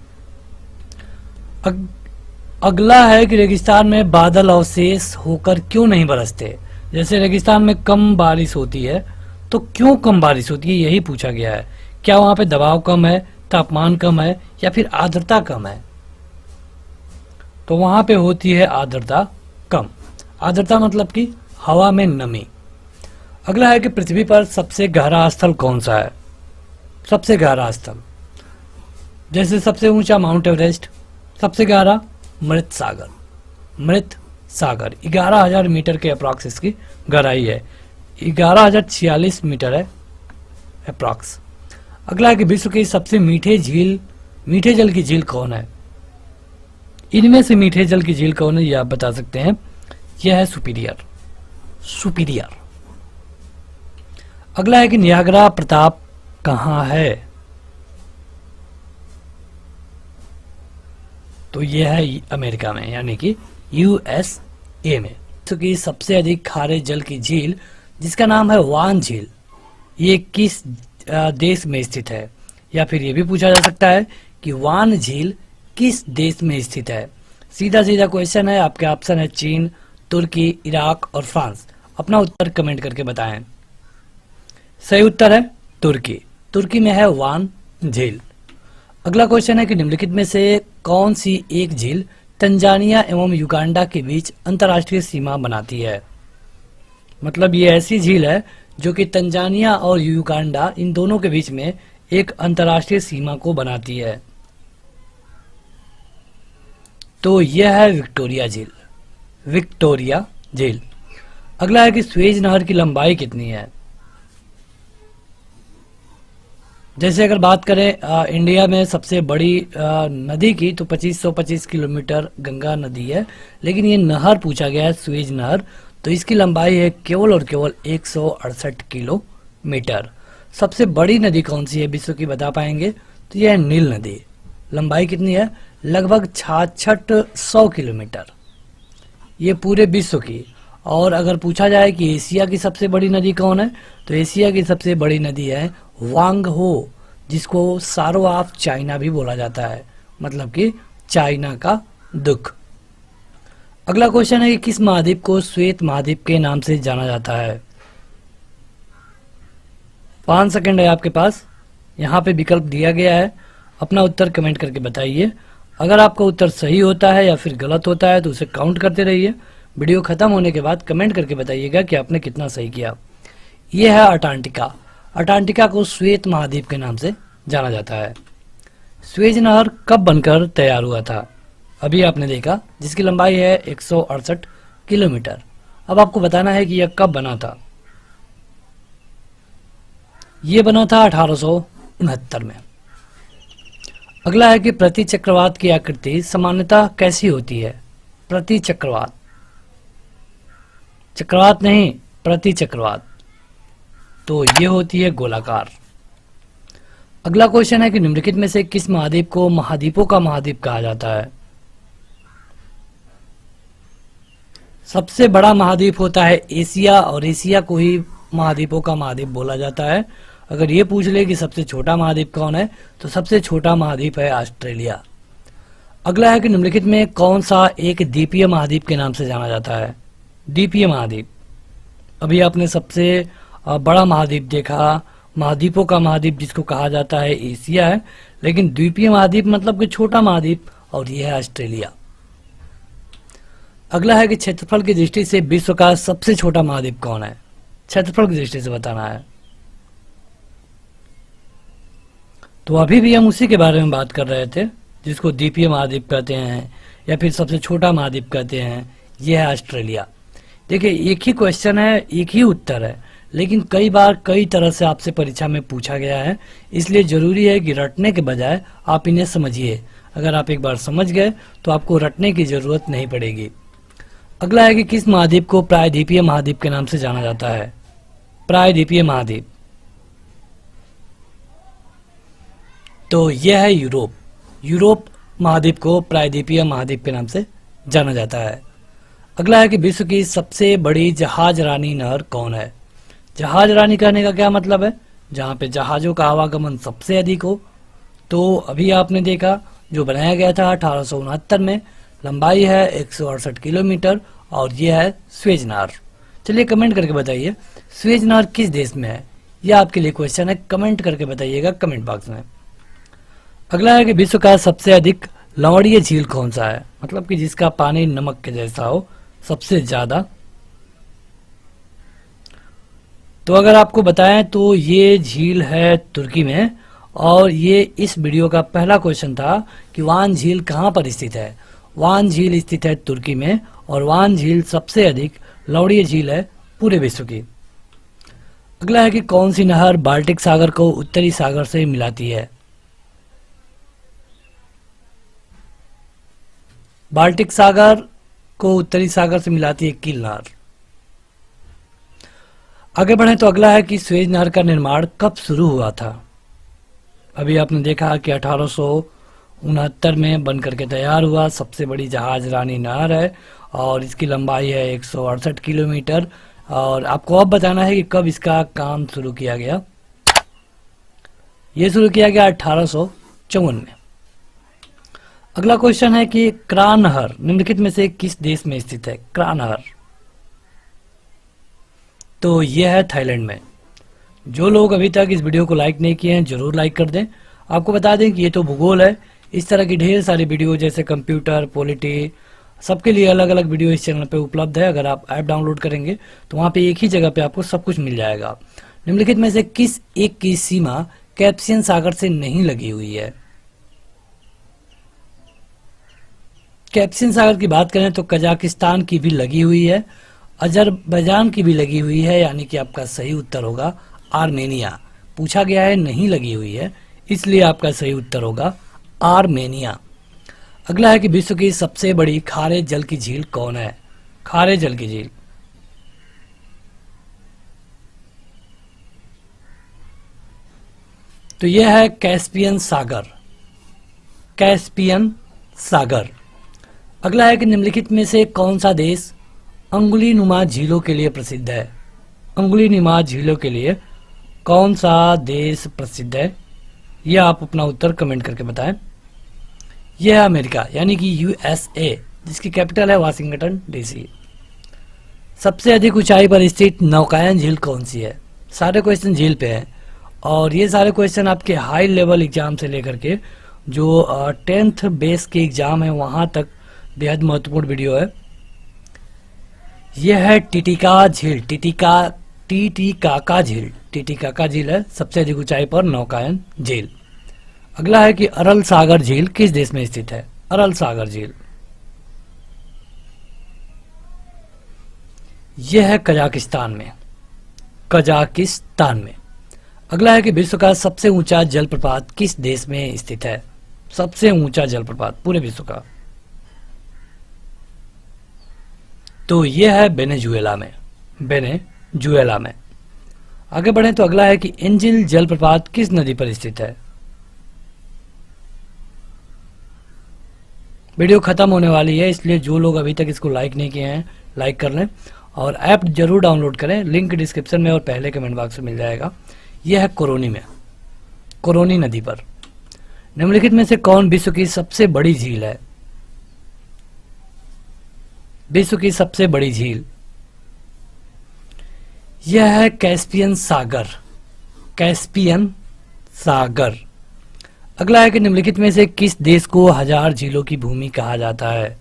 अगला है कि रेगिस्तान में बादल अवशेष होकर क्यों नहीं बरसते? जैसे रेगिस्तान में कम बारिश होती है, तो क्यों कम बारिश होती है, यही पूछा गया है। क्या वहां पे दबाव कम है, तापमान कम है, या फिर आर्द्रता कम है? तो वहां पे होती है आर्द्रता कम। आर्द्रता मतलब कि हवा में नमी। अगला है कि पृथ्वी पर सबसे गहरा स्थल कौन सा है? सबसे गहरा स्थल, जैसे सबसे ऊंचा माउंट एवरेस्ट, सबसे गहरा मृत सागर, मृत सागर 11,000 मीटर के अप्रॉक्स इसकी गहराई है, 11,046 मीटर है अप्रॉक्स। अगला है कि विश्व की सबसे मीठे जल की झील कौन है? इनमें से मीठे जल की झील कौन है, यह आप बता सकते हैं। यह है सुपीरियर, सुपीरियर। अगला है कि नियाग्रा प्रताप कहां है? तो यह है अमेरिका में, यानी कि यूएसए में। तो की सबसे अधिक खारे जल की झील, जिसका नाम है वान झील, ये किस देश में स्थित है? या फिर ये भी पूछा जा सकता है कि वान झील किस देश में स्थित है? सीधा सीधा क्वेश्चन है। आपके ऑप्शन है चीन, तुर्की, इराक और फ्रांस। अपना उत्तर कमेंट करके बताएं। सही उत्तर है तुर्की। तुर्की में है वान झील। अगला क्वेश्चन है कि निम्नलिखित में से कौन सी एक झील तंजानिया एवं युगांडा के बीच अंतर्राष्ट्रीय सीमा बनाती है? मतलब ये ऐसी झील है जो कि तंजानिया और युगांडा इन दोनों के बीच में एक अंतर्राष्ट्रीय सीमा को बनाती है। तो यह है विक्टोरिया झील, विक्टोरिया झील। अगला है कि स्वेज नहर की लंबाई कितनी है? जैसे अगर बात करें इंडिया में सबसे बड़ी नदी की, तो 2525 किलोमीटर गंगा नदी है, लेकिन ये नहर पूछा गया है स्वेज नहर, तो इसकी लंबाई है केवल और केवल 168 किलोमीटर। सबसे बड़ी नदी कौन सी है विश्व की, बता पाएंगे? तो यह है नील नदी। लंबाई कितनी है? लगभग 6600 किलोमीटर, ये पूरे विश्व की। और अगर पूछा जाए कि एशिया की सबसे बड़ी नदी कौन है, तो एशिया की सबसे बड़ी नदी है वांग हो, जिसको सारो ऑफ चाइना भी बोला जाता है, मतलब कि चाइना का दुख। अगला क्वेश्चन है कि किस महाद्वीप को श्वेत महाद्वीप के नाम से जाना जाता है? 5 सेकंड है आपके पास, यहाँ पे विकल्प दिया गया है। अपना उत्तर कमेंट करके बताइए। अगर आपका उत्तर सही होता है या फिर गलत होता है तो उसे काउंट करते रहिए। वीडियो खत्म होने के बाद कमेंट करके बताइएगा कि आपने कितना सही किया। यह है अंटार्कटिका। अंटार्कटिका को श्वेत महाद्वीप के नाम से जाना जाता है। स्वेज नहर कब बनकर तैयार हुआ था? अभी आपने देखा, जिसकी लंबाई है 168 किलोमीटर। अब आपको बताना है कि यह कब बना था। यह बना था 1869 में। अगला है कि प्रति चक्रवात की आकृति सामान्यतः कैसी होती है? प्रति चक्रवात, चक्रवात नहीं, प्रति चक्रवात, तो ये होती है गोलाकार। अगला क्वेश्चन है कि निम्नलिखित में से किस महाद्वीप को महाद्वीपों का महाद्वीप कहा जाता है? सबसे बड़ा महाद्वीप होता है एशिया, और एशिया को ही महाद्वीपों का महाद्वीप बोला जाता है। अगर ये पूछ ले कि सबसे छोटा महाद्वीप कौन है, तो सबसे छोटा महाद्वीप है ऑस्ट्रेलिया। अगला है कि निम्नलिखित में कौन सा एक द्वीपीय महाद्वीप के नाम से जाना जाता है? द्वीपीय महाद्वीप। अभी आपने सबसे बड़ा महाद्वीप देखा, महाद्वीपों का महाद्वीप जिसको कहा जाता है एशिया है, लेकिन द्वीपीय महाद्वीप मतलब कि छोटा महाद्वीप, और यह है ऑस्ट्रेलिया। अगला है कि क्षेत्रफल की दृष्टि से विश्व का सबसे छोटा महाद्वीप कौन है? क्षेत्रफल की दृष्टि से बताना है। तो अभी भी हम उसी के बारे में बात कर रहे थे, जिसको द्वीपीय महाद्वीप कहते हैं या फिर सबसे छोटा महाद्वीप कहते हैं। यह है ऑस्ट्रेलिया। देखिए, एक ही क्वेश्चन है, एक ही उत्तर है, लेकिन कई बार कई तरह से आपसे परीक्षा में पूछा गया है, इसलिए जरूरी है कि रटने के बजाय आप इन्हें समझिए। अगर आप एक बार समझ गए तो आपको रटने की जरूरत नहीं पड़ेगी। अगला है कि किस महाद्वीप को प्रायद्वीपीय महाद्वीप के नाम से जाना जाता है? प्रायद्वीपीय महाद्वीप, तो यह है यूरोप। यूरोप महाद्वीप को प्रायद्वीपीय महाद्वीप के नाम से जाना जाता है। अगला है कि विश्व की सबसे बड़ी जहाज रानी नहर कौन है? जहाज रानी कहने का क्या मतलब है? जहां पे जहाजों का आवागमन सबसे अधिक हो। तो अभी आपने देखा, जो बनाया गया था 1869 में, लंबाई है 168 किलोमीटर और यह है स्वेज नहर। चलिए कमेंट करके बताइए, स्वेज नहर किस देश में है? यह आपके लिए क्वेश्चन है, कमेंट करके बताइएगा कमेंट बॉक्स में। अगला है कि विश्व का सबसे अधिक लवणीय झील कौन सा है? मतलब कि जिसका पानी नमक के जैसा हो सबसे ज्यादा। तो अगर आपको बताएं तो ये झील है तुर्की में, और ये इस वीडियो का पहला क्वेश्चन था कि वान झील कहां पर स्थित है। वान झील स्थित है तुर्की में, और वान झील सबसे अधिक लवणीय झील है पूरे विश्व की। अगला है कि कौन सी नहर बाल्टिक सागर को उत्तरी सागर से मिलाती है? बाल्टिक सागर को उत्तरी सागर से मिलाती है किल नहर। आगे बढ़े तो अगला है कि स्वेज नहर का निर्माण कब शुरू हुआ था? अभी आपने देखा कि 1869 में बन करके तैयार हुआ। सबसे बड़ी जहाज रानी नहर है और इसकी लंबाई है 168 किलोमीटर। और आपको अब बताना है कि कब इसका काम शुरू किया गया। यह शुरू किया गया 1854 में। अगला क्वेश्चन है कि क्रा नहर निम्नलिखित में से किस देश में स्थित है? क्रा नहर, तो यह है थाईलैंड में। जो लोग अभी तक इस वीडियो को लाइक नहीं किए हैं जरूर लाइक कर दें। आपको बता दें कि ये तो भूगोल है, इस तरह की ढेर सारी वीडियो जैसे कंप्यूटर, पॉलिटी, सबके लिए अलग अलग वीडियो इस चैनल पे उपलब्ध है। अगर आप ऐप डाउनलोड करेंगे तो वहां पे एक ही जगह पे आपको सब कुछ मिल जाएगा। निम्नलिखित में से किस एक की सीमा कैस्पियन सागर से नहीं लगी हुई है? कैस्पियन सागर की बात करें तो कजाकिस्तान की भी लगी हुई है, अजरबैजान की भी लगी हुई है, यानी कि आपका सही उत्तर होगा आर्मेनिया। पूछा गया है नहीं लगी हुई है, इसलिए आपका सही उत्तर होगा आर्मेनिया। अगला है कि विश्व की सबसे बड़ी खारे जल की झील कौन है? खारे जल की झील, तो यह है कैस्पियन सागर। कैस्पियन सागर। अगला है कि निम्नलिखित में से कौन सा देश अंगुली नुमा झीलों के लिए प्रसिद्ध है? अंगुली नुमा झीलों के लिए कौन सा देश प्रसिद्ध है? यह आप अपना उत्तर कमेंट करके बताएं। यह है अमेरिका, यानी कि यूएसए, जिसकी कैपिटल है वाशिंगटन डीसी। सबसे अधिक ऊंचाई पर स्थित नौकायन झील कौन सी है? सारे क्वेश्चन झील पे हैं, और ये सारे क्वेश्चन आपके हाई लेवल एग्जाम से लेकर के जो 10th बेस के एग्जाम है वहां तक बेहद महत्वपूर्ण वीडियो है। यह है टिटिका झील। टिटिकाका झील, टिटिकाका झील है सबसे अधिक ऊंचाई पर नौकायन झील। अगला है कि अरल सागर झील किस देश में स्थित है? अरल सागर झील, यह है कजाकिस्तान में। कजाकिस्तान में। अगला है कि विश्व का सबसे ऊंचा जलप्रपात किस देश में स्थित है? सबसे ऊंचा जलप्रपात पूरे विश्व का, तो यह है वेनेजुएला में। वेनेजुएला में। आगे बढ़े तो अगला है कि एंजिल जलप्रपात किस नदी पर स्थित है? वीडियो खत्म होने वाली है, इसलिए जो लोग अभी तक इसको लाइक नहीं किए हैं लाइक कर लें और ऐप जरूर डाउनलोड करें। लिंक डिस्क्रिप्शन में और पहले कमेंट बॉक्स में मिल जाएगा। यह है कोरोनी में, कोरोनी नदी पर। निम्नलिखित में से कौन विश्व की सबसे बड़ी झील है? विश्व की सबसे बड़ी झील, यह है कैस्पियन सागर। कैस्पियन सागर। अगला है कि निम्नलिखित में से किस देश को हजार झीलों की भूमि कहा जाता है?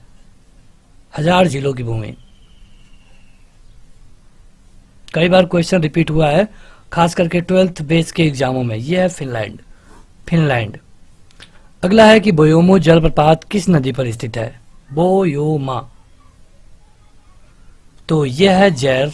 1000 झीलों की भूमि। कई बार क्वेश्चन रिपीट हुआ है, खास करके 12th बेस के एग्जामों में। यह है फिनलैंड। फिनलैंड। अगला है कि बोयोमो जलप्रपात किस नदी पर स्थित है? बोयोमा। तो यह है जैर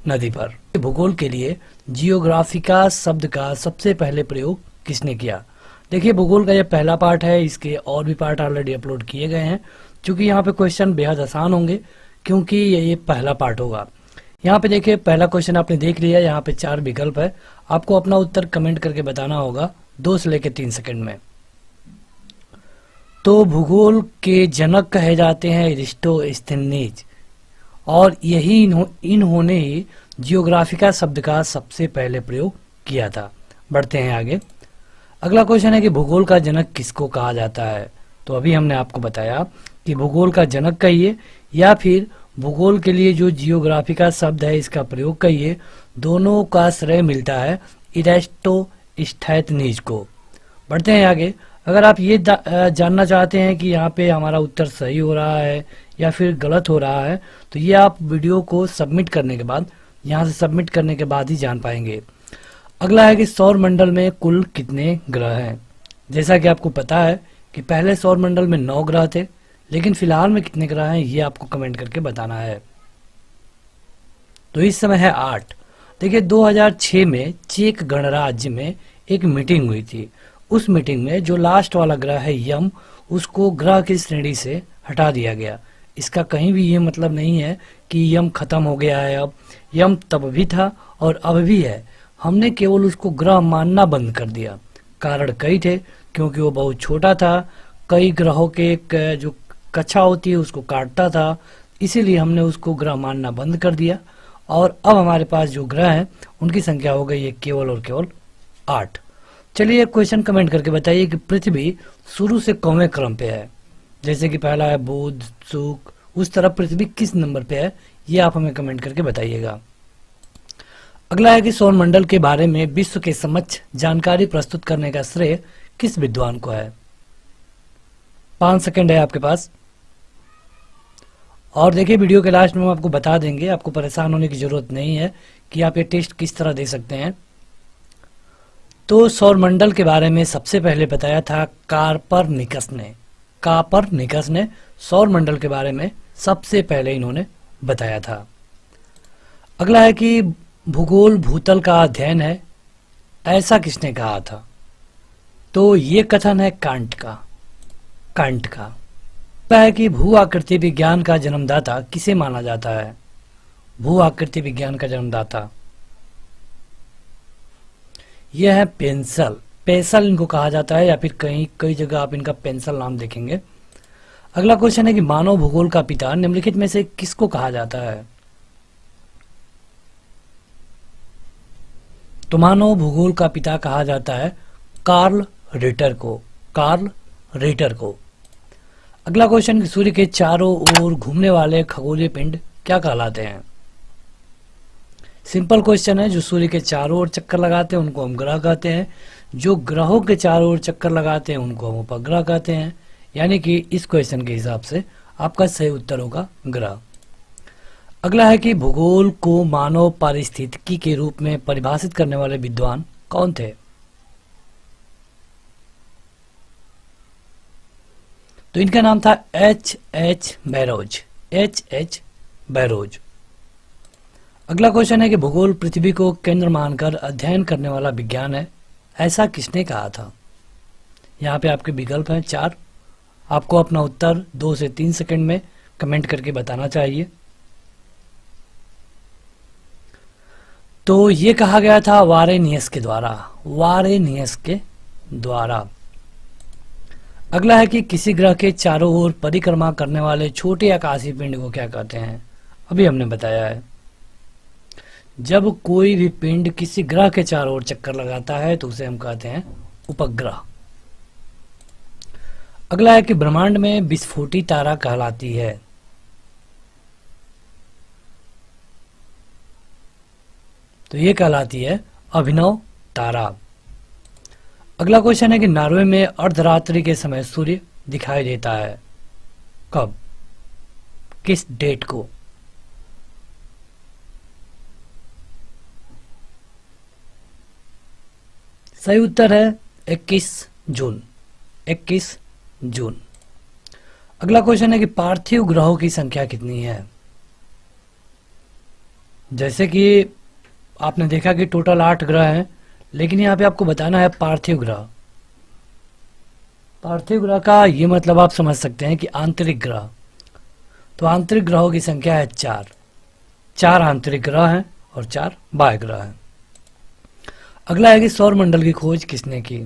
नदी पर। भूगोल के लिए जियोग्राफिका शब्द का सबसे पहले प्रयोग किसने किया? देखिए, भूगोल का यह पहला पार्ट है, इसके और भी पार्ट ऑलरेडी अपलोड किए गए हैं। क्योंकि यहाँ पे क्वेश्चन बेहद आसान होंगे, क्योंकि ये पहला पार्ट होगा। यहाँ पे देखिए, पहला क्वेश्चन आपने देख लिया, यहाँ पे 4 विकल्प है। आपको अपना उत्तर कमेंट करके बताना होगा 2 से लेकर 3 सेकंड में। तो भूगोल के जनक कहे जाते हैं एरिस्टोस्थेनीज, और यही इन्होंने ही जियोग्राफिका शब्द का सबसे पहले प्रयोग किया था। बढ़ते हैं आगे। अगला क्वेश्चन है कि भूगोल का जनक किसको कहा जाता है? तो अभी हमने आपको बताया कि भूगोल का जनक कहिए या फिर भूगोल के लिए जो जियोग्राफिका शब्द है इसका प्रयोग कहिए, दोनों का श्रेय मिलता है एरिस्टोस्थेनीज को। बढ़ते हैं आगे। अगर आप ये जानना चाहते हैं कि यहाँ पे हमारा उत्तर सही हो रहा है या फिर गलत हो रहा है, तो ये आप वीडियो को सबमिट करने के बाद, यहाँ से सबमिट करने के बाद ही जान पाएंगे। अगला है कि सौर मंडल में कुल कितने ग्रह हैं? जैसा कि आपको पता है कि पहले सौर मंडल में 9 ग्रह थे, लेकिन फिलहाल में कितने ग्रह हैं ये आपको कमेंट करके बताना है। तो इस समय है 8। देखिए, 2006 में चेक गणराज्य में एक मीटिंग हुई थी। उस मीटिंग में जो लास्ट वाला ग्रह है यम, उसको ग्रह की श्रेणी से हटा दिया गया। इसका कहीं भी ये मतलब नहीं है कि यम खत्म हो गया है। अब यम तब भी था और अब भी है, हमने केवल उसको ग्रह मानना बंद कर दिया। कारण कई थे, क्योंकि वो बहुत छोटा था, कई ग्रहों के जो कक्षा होती है उसको काटता था, इसीलिए हमने उसको ग्रह मानना बंद कर दिया। और अब हमारे पास जो ग्रह हैं उनकी संख्या हो गई है केवल और केवल 8। चलिए एक क्वेश्चन कमेंट करके बताइए कि पृथ्वी शुरू से कौवें क्रम पे है? जैसे कि पहला है बुध, शुक्र, उस तरह पृथ्वी किस नंबर पे है, ये आप हमें कमेंट करके बताइएगा। अगला है कि सौरमंडल के बारे में विश्व के समक्ष जानकारी प्रस्तुत करने का श्रेय किस विद्वान को है? 5 सेकंड है आपके पास। और देखिए, वीडियो के लास्ट में हम आपको बता देंगे, आपको परेशान होने की जरूरत नहीं है कि आप ये टेस्ट किस तरह दे सकते हैं। तो सौरमंडल के बारे में सबसे पहले बताया था कार्परनिकस ने। कार्परनिकस ने सौरमंडल के बारे में सबसे पहले इन्होंने बताया था। अगला है कि भूगोल भूतल का अध्ययन है, ऐसा किसने कहा था? तो ये कथन है कांट का। है कि भू आकृति विज्ञान का जन्मदाता किसे माना जाता है? भू आकृति विज्ञान का जन्मदाता यह है पेंसल। पेंसल इनको कहा जाता है, या फिर कई जगह आप इनका पेंसल नाम देखेंगे। अगला क्वेश्चन है कि मानव भूगोल का पिता निम्नलिखित में से किसको कहा जाता है? तो मानव भूगोल का पिता कहा जाता है कार्ल रिटर को। कार्ल रिटर को। अगला क्वेश्चन कि सूर्य के चारों ओर घूमने वाले खगोलीय पिंड क्या कहलाते हैं? सिंपल क्वेश्चन है। जो सूर्य के चारों ओर चक्कर लगाते हैं उनको हम ग्रह कहते हैं, जो ग्रहों के चारों ओर चक्कर लगाते हैं उनको हम उपग्रह कहते हैं। यानी कि इस क्वेश्चन के हिसाब से आपका सही उत्तर होगा ग्रह। अगला है कि भूगोल को मानव पारिस्थितिकी के रूप में परिभाषित करने वाले विद्वान कौन थे? तो इनका नाम था H.H. बैरोज। H.H. बैरोज। अगला क्वेश्चन है कि भूगोल पृथ्वी को केंद्र मानकर अध्ययन करने वाला विज्ञान है, ऐसा किसने कहा था? यहाँ पे आपके विकल्प हैं 4। आपको अपना उत्तर 2 से 3 सेकंड में कमेंट करके बताना चाहिए। तो ये कहा गया था वारेनियस के द्वारा। वारेनियस के द्वारा। अगला है कि किसी ग्रह के चारों ओर परिक्रमा करने वाले छोटे आकाशीय पिंड को क्या कहते हैं? अभी हमने बताया है, जब कोई भी पिंड किसी ग्रह के चारों ओर चक्कर लगाता है तो उसे हम कहते हैं उपग्रह। अगला है कि ब्रह्मांड में विस्फोटी तारा कहलाती है। तो ये कहलाती है अभिनव तारा। अगला क्वेश्चन है कि नॉर्वे में अर्धरात्रि के समय सूर्य दिखाई देता है, कब? किस डेट को? सही उत्तर है 21 जून। 21 जून। अगला क्वेश्चन है कि पार्थिव ग्रहों की संख्या कितनी है? जैसे कि आपने देखा कि टोटल 8 ग्रह हैं, लेकिन यहाँ पे आपको बताना है पार्थिव ग्रह। पार्थिव ग्रह का ये मतलब आप समझ सकते हैं कि आंतरिक ग्रह। तो आंतरिक ग्रहों की संख्या है 4। 4 आंतरिक ग्रह हैं और 4 बाह्य ग्रह हैं। अगला है कि सौर मंडल की खोज किसने की?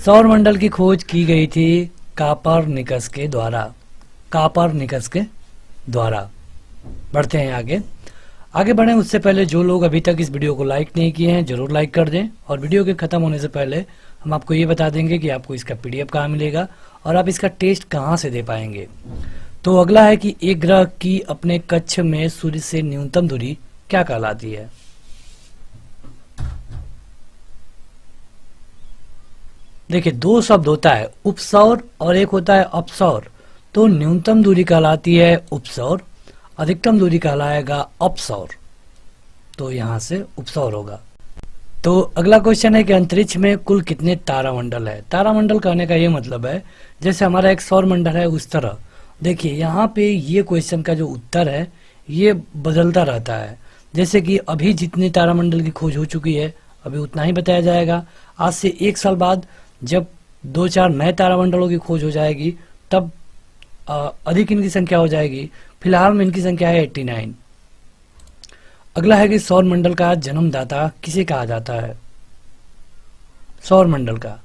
सौर मंडल की खोज की गई थी कापरनिकस के द्वारा। कापरनिकस के द्वारा। बढ़ते हैं आगे। आगे बढ़ें उससे पहले जो लोग अभी तक इस वीडियो को लाइक नहीं किए हैं जरूर लाइक कर दें, और वीडियो के खत्म होने से पहले हम आपको ये बता देंगे कि आपको इसका पीडीएफ कहाँ मिलेगा और आप इसका टेस्ट कहाँ से दे पाएंगे। तो अगला है कि एक ग्रह की अपने कक्ष में सूर्य से न्यूनतम दूरी क्या कहलाती है? देखिए, 2 शब्द होता है, उपसौर और एक होता है अपसौर। तो न्यूनतम दूरी कहलाती है उपसौर, अधिकतम दूरी कहलाएगा अपसौर। तो यहां से उपसौर होगा। तो अगला क्वेश्चन है कि अंतरिक्ष में कुल कितने तारामंडल है? तारामंडल कहने का ये मतलब है जैसे हमारा एक सौर मंडल है उस तरह। देखिए यहाँ पे ये क्वेश्चन का जो उत्तर है ये बदलता रहता है। जैसे कि अभी जितने तारामंडल की खोज हो चुकी है अभी उतना ही बताया जाएगा। आज से 1 साल बाद जब 2-4 नए तारामंडलों की खोज हो जाएगी तब अधिक इनकी संख्या हो जाएगी। फिलहाल में इनकी संख्या है 89। अगला है कि सौर मंडल का जन्मदाता किसे कहा जाता है? सौर मंडल का,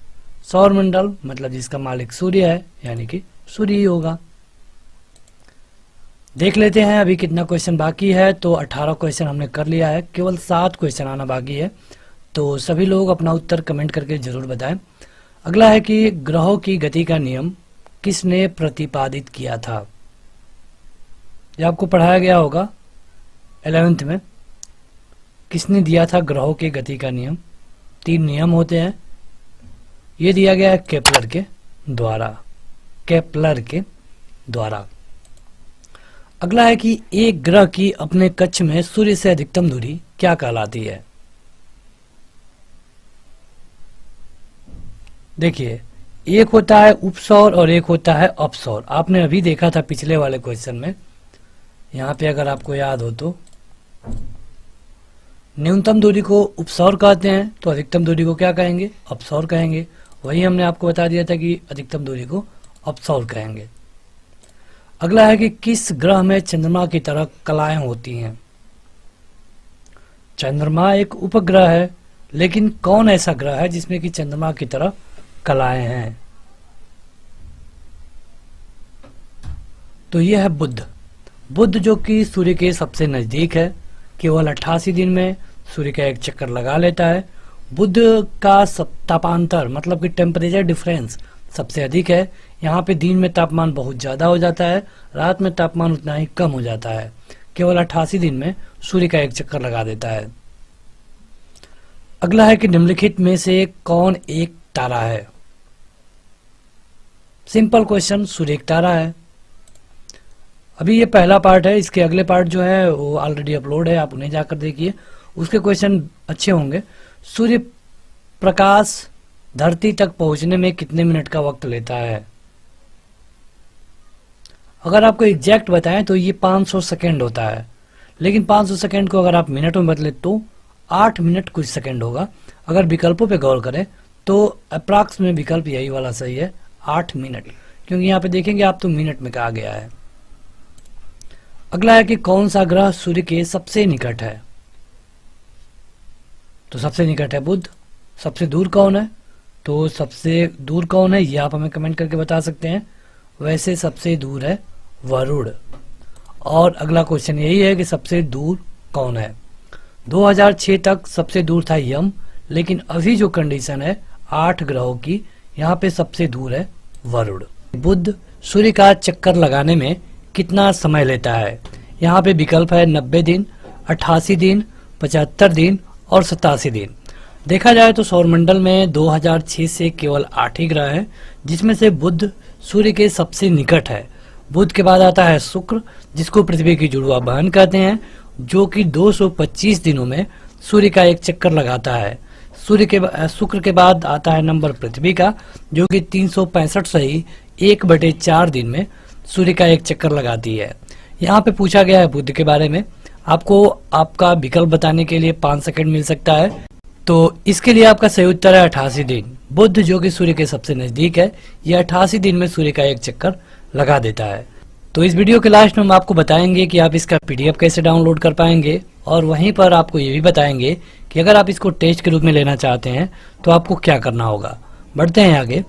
सौर मंडल मतलब जिसका मालिक सूर्य है, यानी कि सूर्य ही होगा। देख लेते हैं अभी कितना क्वेश्चन बाकी है। तो 18 क्वेश्चन हमने कर लिया है, केवल 7 क्वेश्चन आना बाकी है। तो सभी लोग अपना उत्तर कमेंट करके जरूर बताएं। अगला है कि ग्रहों की गति का नियम किसने प्रतिपादित किया था? ये आपको पढ़ाया गया होगा 11th में। किसने दिया था ग्रहों की गति का नियम? 3 नियम होते हैं। ये दिया गया है केपलर के द्वारा। केपलर के द्वारा। अगला है कि एक ग्रह की अपने कक्ष में सूर्य से अधिकतम दूरी क्या कहलाती है? देखिए, एक होता है उपसौर और एक होता है अपसौर। आपने अभी देखा था पिछले वाले क्वेश्चन में। यहाँ पे अगर आपको याद हो तो न्यूनतम दूरी को उपसौर कहते हैं, तो अधिकतम दूरी को क्या कहेंगे? अपसौर कहेंगे। वही हमने आपको बता दिया था कि अधिकतम दूरी को अपसौर कहेंगे। अगला है कि किस ग्रह में चंद्रमा की तरह कलाएं होती हैं? चंद्रमा एक उपग्रह है, लेकिन कौन ऐसा ग्रह है जिसमें कि चंद्रमा की तरह कलाएं हैं? तो यह है बुध। बुध जो कि सूर्य के सबसे नजदीक है, केवल 88 दिन में सूर्य का एक चक्कर लगा लेता है। बुध का तापांतर मतलब कि टेम्परेचर डिफरेंस सबसे अधिक है। यहाँ पे दिन में तापमान बहुत ज़्यादा हो जाता है, रात में तापमान उतना ही कम हो जाता है। केवल 88 दिन में सूर्य का एक चक्कर लगा देता है। अगला है कि निम्नलिखित में से कौन एक तारा है? सिंपल क्वेश्चन, सूर्य एक तारा है। अभी ये पहला पार्ट है, इसके अगले पार्ट जो है वो ऑलरेडी अपलोड है, आप उन्हें जाकर देखिए, उसके क्वेश्चन अच्छे होंगे। सूर्य प्रकाश धरती तक पहुंचने में कितने मिनट का वक्त लेता है? अगर आपको एग्जैक्ट बताएं तो ये 500 सेकेंड होता है, लेकिन 500 सेकेंड को अगर आप मिनट में बदले तो 8 मिनट कुछ सेकेंड होगा। अगर विकल्पों पे गौर करें तो अप्रॉक्स में विकल्प यही वाला सही है, 8 मिनट, क्योंकि यहाँ पे देखेंगे आप तो मिनट में कहा गया है। अगला है कि कौन सा ग्रह सूर्य के सबसे निकट है? तो सबसे निकट है बुध। सबसे दूर कौन है? तो सबसे दूर कौन है ये आप हमें कमेंट करके बता सकते हैं। वैसे सबसे दूर है वरुण। और अगला क्वेश्चन यही है कि सबसे दूर कौन है? 2006 तक सबसे दूर था यम, लेकिन अभी जो कंडीशन है 8 ग्रहों की, यहाँ पे सबसे दूर है वरुण। बुध सूर्य का चक्कर लगाने में कितना समय लेता है? यहाँ पे विकल्प है 90 दिन, 88 दिन, 75 दिन और 87 दिन। देखा जाए तो सौरमंडल में 2006 से केवल 8 ही ग्रह हैं, जिसमें से बुध सूर्य के सबसे निकट है। बुध के बाद आता है शुक्र, जिसको पृथ्वी की जुड़वा बहन कहते हैं, जो कि 225 दिनों में सूर्य का एक चक्कर लगाता है। शुक्र के बाद आता है नंबर पृथ्वी का, जो कि 365 से ही 1/4 दिन में सूर्य का एक चक्कर लगाती है। यहाँ पे पूछा गया है बुध के बारे में। आपको आपका विकल्प बताने के लिए 5 सेकंड मिल सकता है। तो इसके लिए आपका सही उत्तर है 88 दिन। बुध जो कि सूर्य के सबसे नजदीक है, यह 88 दिन में सूर्य का एक चक्कर लगा देता है। तो इस वीडियो के लास्ट में हम आपको बताएंगे कि आप इसका पीडीएफ कैसे डाउनलोड कर पाएंगे, और वहीं पर आपको ये भी बताएंगे कि अगर आप इसको टेस्ट के रूप में लेना चाहते हैं तो आपको क्या करना होगा। बढ़ते हैं आगे।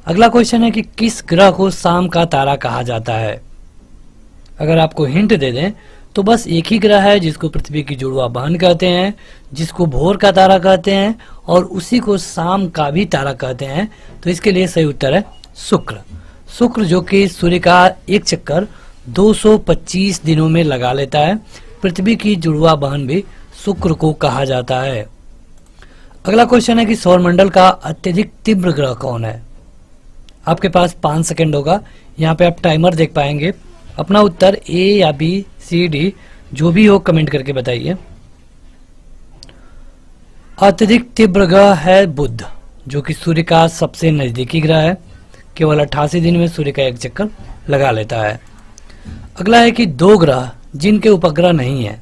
अगला क्वेश्चन है कि किस ग्रह को शाम का तारा कहा जाता है। अगर आपको हिंट दे दें तो बस एक ही ग्रह है जिसको पृथ्वी की जुड़वा बहन कहते हैं, जिसको भोर का तारा कहते हैं, और उसी को शाम का भी तारा कहते हैं। तो इसके लिए सही उत्तर है शुक्र। शुक्र जो कि सूर्य का एक चक्कर 225 दिनों में लगा लेता है। पृथ्वी की जुड़वा बहन भी शुक्र को कहा जाता है। अगला क्वेश्चन है कि सौरमंडल का अत्यधिक तीव्र ग्रह कौन है। आपके पास 5 सेकंड होगा। यहाँ पे आप टाइमर देख पाएंगे। अपना उत्तर ए या बी सी डी जो भी हो कमेंट करके बताइए। अत्यधिक तीव्र ग्रह है बुध, जो कि सूर्य का सबसे नजदीकी ग्रह है। केवल 88 दिन में सूर्य का एक चक्कर लगा लेता है। अगला है कि 2 ग्रह जिनके उपग्रह नहीं है।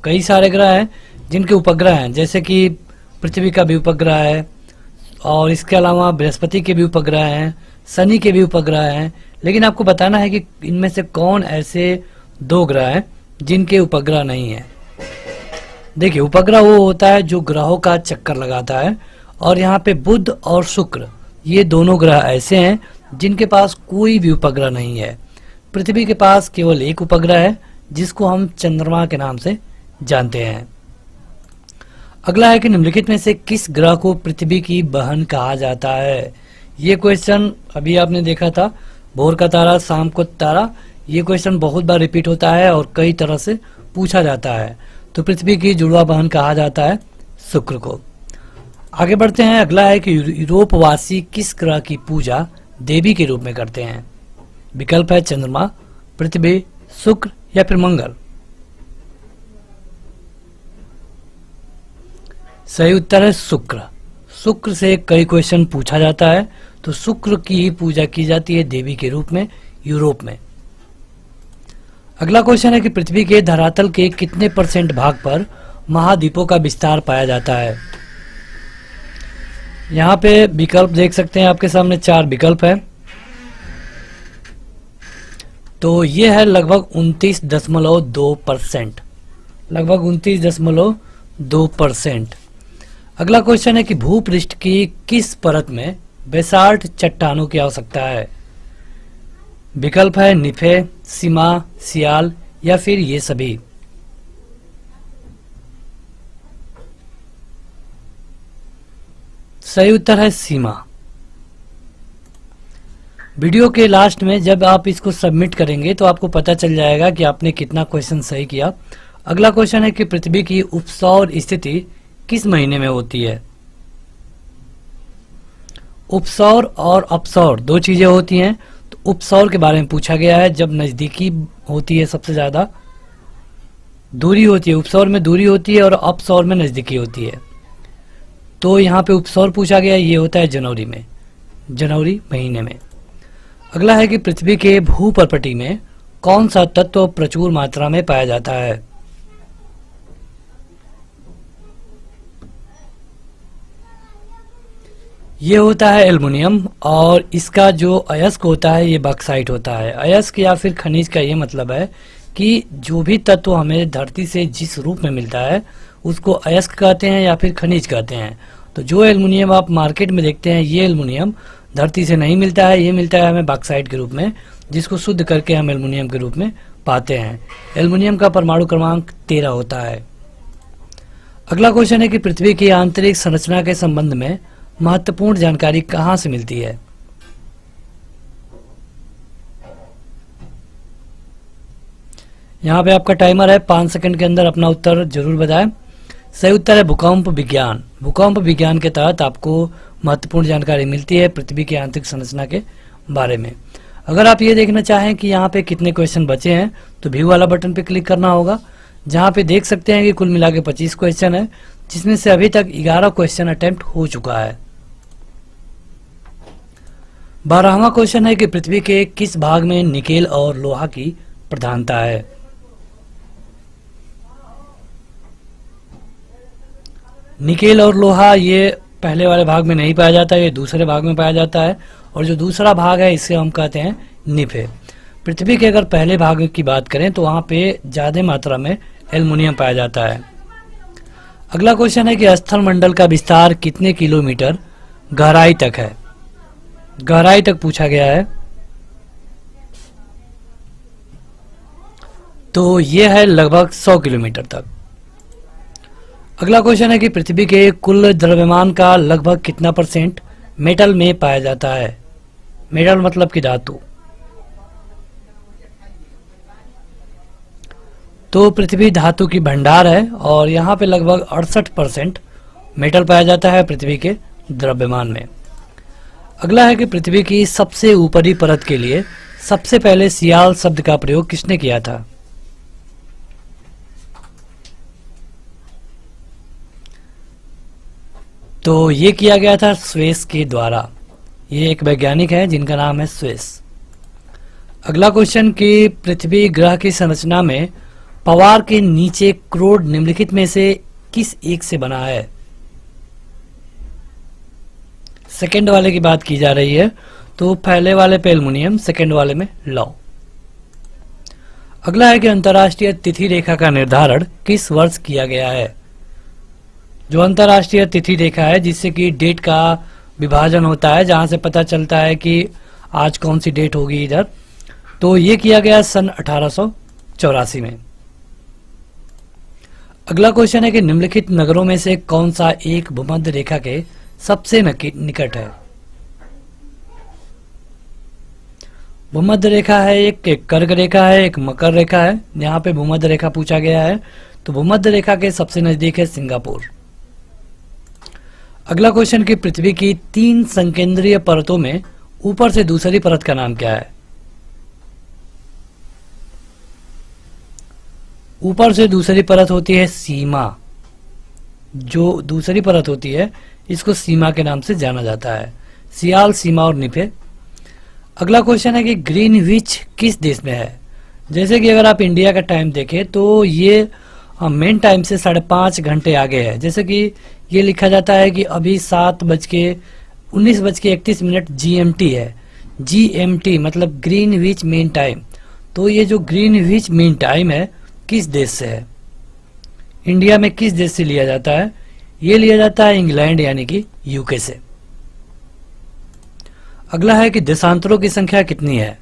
कई सारे ग्रह हैं जिनके उपग्रह हैं, जैसे कि पृथ्वी का भी उपग्रह है, और इसके अलावा बृहस्पति के भी उपग्रह हैं, शनि के भी उपग्रह हैं। लेकिन आपको बताना है कि इनमें से कौन ऐसे 2 ग्रह हैं जिनके उपग्रह नहीं है। देखिए, उपग्रह वो होता है जो ग्रहों का चक्कर लगाता है, और यहाँ पे बुध और शुक्र ये दोनों ग्रह ऐसे हैं जिनके पास कोई भी उपग्रह नहीं है। पृथ्वी के पास केवल एक उपग्रह है जिसको हम चंद्रमा के नाम से जानते हैं। अगला है कि निम्नलिखित में से किस ग्रह को पृथ्वी की बहन कहा जाता है। ये क्वेश्चन अभी आपने देखा था, भोर का तारा शाम को तारा। ये क्वेश्चन बहुत बार रिपीट होता है और कई तरह से पूछा जाता है। तो पृथ्वी की जुड़वा बहन कहा जाता है शुक्र को। आगे बढ़ते हैं। अगला है कि यूरोपवासी किस ग्रह की पूजा देवी के रूप में करते हैं। विकल्प है चंद्रमा, पृथ्वी, शुक्र या फिर मंगल। सही उत्तर है शुक्र। शुक्र से कई क्वेश्चन पूछा जाता है, तो शुक्र की ही पूजा की जाती है देवी के रूप में यूरोप में। अगला क्वेश्चन है कि पृथ्वी के धरातल के कितने % भाग पर महाद्वीपों का विस्तार पाया जाता है। यहाँ पे विकल्प देख सकते हैं, आपके सामने 4 विकल्प है। तो ये है लगभग 29.2%, लगभग 29.2%। अगला क्वेश्चन है कि भूपृष्ठ की किस परत में बेसाल्ट चट्टानों की आवश्यकता है। विकल्प है निफे, सीमा, सियाल या फिर ये सभी। सही उत्तर है सीमा। वीडियो के लास्ट में जब आप इसको सबमिट करेंगे तो आपको पता चल जाएगा कि आपने कितना क्वेश्चन सही किया। अगला क्वेश्चन है कि पृथ्वी की उपसौर स्थिति किस महीने में होती है। उपसौर और अपसौर 2 चीजें होती हैं। तो उपसौर के बारे में पूछा गया है, जब नजदीकी होती है, सबसे ज्यादा दूरी होती है। उपसौर में दूरी होती है और अपसौर में नजदीकी होती है। तो यहाँ पे उपसौर पूछा गया है, ये होता है जनवरी में, जनवरी महीने में। अगला है कि पृथ्वी के भूपर्पटी में कौन सा तत्व प्रचुर मात्रा में पाया जाता है। ये होता है एल्युमिनियम, और इसका जो अयस्क होता है ये बॉक्साइट होता है। अयस्क या फिर खनिज का ये मतलब है कि जो भी तत्व हमें धरती से जिस रूप में मिलता है उसको अयस्क कहते हैं या फिर खनिज कहते हैं। तो जो एल्युमिनियम आप मार्केट में देखते हैं, ये एल्युमिनियम धरती से नहीं मिलता है, ये मिलता है हमें बॉक्साइट के रूप में, जिसको शुद्ध करके हम एल्युमिनियम के रूप में पाते हैं। एल्युमिनियम का परमाणु क्रमांक 13 होता है। अगला क्वेश्चन है कि पृथ्वी की आंतरिक संरचना के संबंध में महत्वपूर्ण जानकारी कहाँ से मिलती है। यहाँ पे आपका टाइमर है, 5 सेकंड के अंदर अपना उत्तर जरूर बताएं। सही उत्तर है भूकंप विज्ञान। भूकंप विज्ञान के तहत आपको महत्वपूर्ण जानकारी मिलती है पृथ्वी की आंतरिक संरचना के बारे में। अगर आप ये देखना चाहें कि यहाँ पे कितने क्वेश्चन बचे हैं तो व्यू वाला बटन पे क्लिक करना होगा, जहाँ पे देख सकते हैं कि कुल मिला के 25 क्वेश्चन है, जिसमें से अभी तक 11 क्वेश्चन अटेम्प्ट हो चुका है। 12वां क्वेश्चन है कि पृथ्वी के किस भाग में निकेल और लोहा की प्रधानता है। निकेल और लोहा ये पहले वाले भाग में नहीं पाया जाता है, ये दूसरे भाग में पाया जाता है, और जो दूसरा भाग है इसे हम कहते हैं निफे। पृथ्वी के अगर पहले भाग की बात करें तो वहां पे ज्यादा मात्रा में एल्युमिनियम पाया जाता है। अगला क्वेश्चन है कि स्थल मंडल का विस्तार कितने किलोमीटर गहराई तक है। गहराई तक पूछा गया है, तो ये है लगभग 100 किलोमीटर तक। अगला क्वेश्चन है कि पृथ्वी के कुल द्रव्यमान का लगभग कितना % मेटल में पाया जाता है। मेटल मतलब कि धातु। तो पृथ्वी धातु की भंडार है और यहाँ पे लगभग 68% मेटल पाया जाता है पृथ्वी के द्रव्यमान में। अगला है कि पृथ्वी की सबसे ऊपरी परत के लिए सबसे पहले सियाल शब्द का प्रयोग किसने किया था। तो ये किया गया था स्वेस के द्वारा। ये एक वैज्ञानिक है जिनका नाम है स्वेस। अगला क्वेश्चन कि पृथ्वी ग्रह की संरचना में पवार के नीचे क्रोड निम्नलिखित में से किस एक से बना है। सेकंड वाले की बात की जा रही है, तो पहले वाले पे एल्युमिनियम, सेकंड वाले में लौ। अगला है कि अंतर्राष्ट्रीय तिथि रेखा का निर्धारण किस वर्ष किया गया है। जो अंतर्राष्ट्रीय तिथि रेखा है जिससे कि डेट का विभाजन होता है, जहां से पता चलता है कि आज कौन सी डेट होगी इधर, तो ये किया गया सन 1884 में। अगला क्वेश्चन है कि निम्नलिखित नगरों में से कौन सा एक भूमध्य रेखा के सबसे निकट है। भूमध्य रेखा है एक कर्क रेखा है, एक मकर रेखा है। यहाँ पे भूमध्य रेखा पूछा गया है, तो भूमध्य रेखा के सबसे नजदीक है सिंगापुर। अगला क्वेश्चन कि पृथ्वी की 3 संकेंद्रीय परतों में ऊपर से दूसरी परत का नाम क्या है। ऊपर से दूसरी परत होती है सीमा। जो दूसरी परत होती है इसको सीमा के नाम से जाना जाता है। सियाल, सीमा और निफे। अगला क्वेश्चन है कि ग्रीनविच किस देश में है। जैसे कि अगर आप इंडिया का टाइम देखें तो ये मेन टाइम से 5.5 घंटे आगे है। जैसे कि ये लिखा जाता है कि अभी 19:31 GMT है। GMT मतलब ग्रीनविच मेन टाइम। तो ये जो ग्रीनविच मेन टाइम है किस देश से है, इंडिया में किस देश से लिया जाता है। ये लिया जाता है इंग्लैंड यानी कि यूके से। अगला है कि देशांतरों की संख्या कितनी है।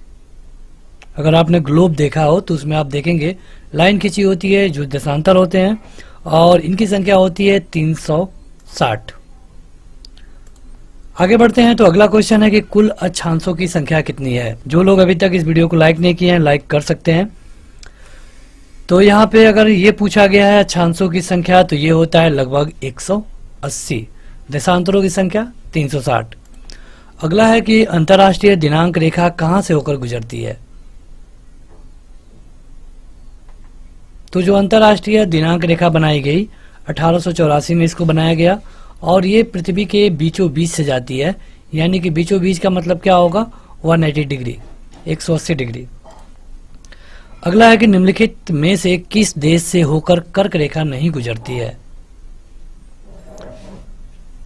अगर आपने ग्लोब देखा हो तो उसमें आप देखेंगे लाइन खींची होती है जो देशांतर होते हैं, और इनकी संख्या होती है 360। आगे बढ़ते हैं तो अगला क्वेश्चन है कि कुल अक्षांशों की संख्या कितनी है। जो लोग अभी तक इस वीडियो को लाइक नहीं किए हैं लाइक कर सकते हैं। तो यहाँ पे अगर ये पूछा गया है अक्षांशों की संख्या तो ये होता है लगभग 180। देशांतरों की संख्या 360। अगला है कि अंतर्राष्ट्रीय दिनांक रेखा कहां से होकर गुजरती है। तो जो अंतर्राष्ट्रीय दिनांक रेखा बनाई गई 1884 में इसको बनाया गया, और ये पृथ्वी के बीचों बीच से जाती है। यानी कि बीचों बीच का मतलब क्या होगा, 180 डिग्री, 180 डिग्री। अगला है कि निम्नलिखित में से किस देश से होकर कर्क रेखा नहीं गुजरती है।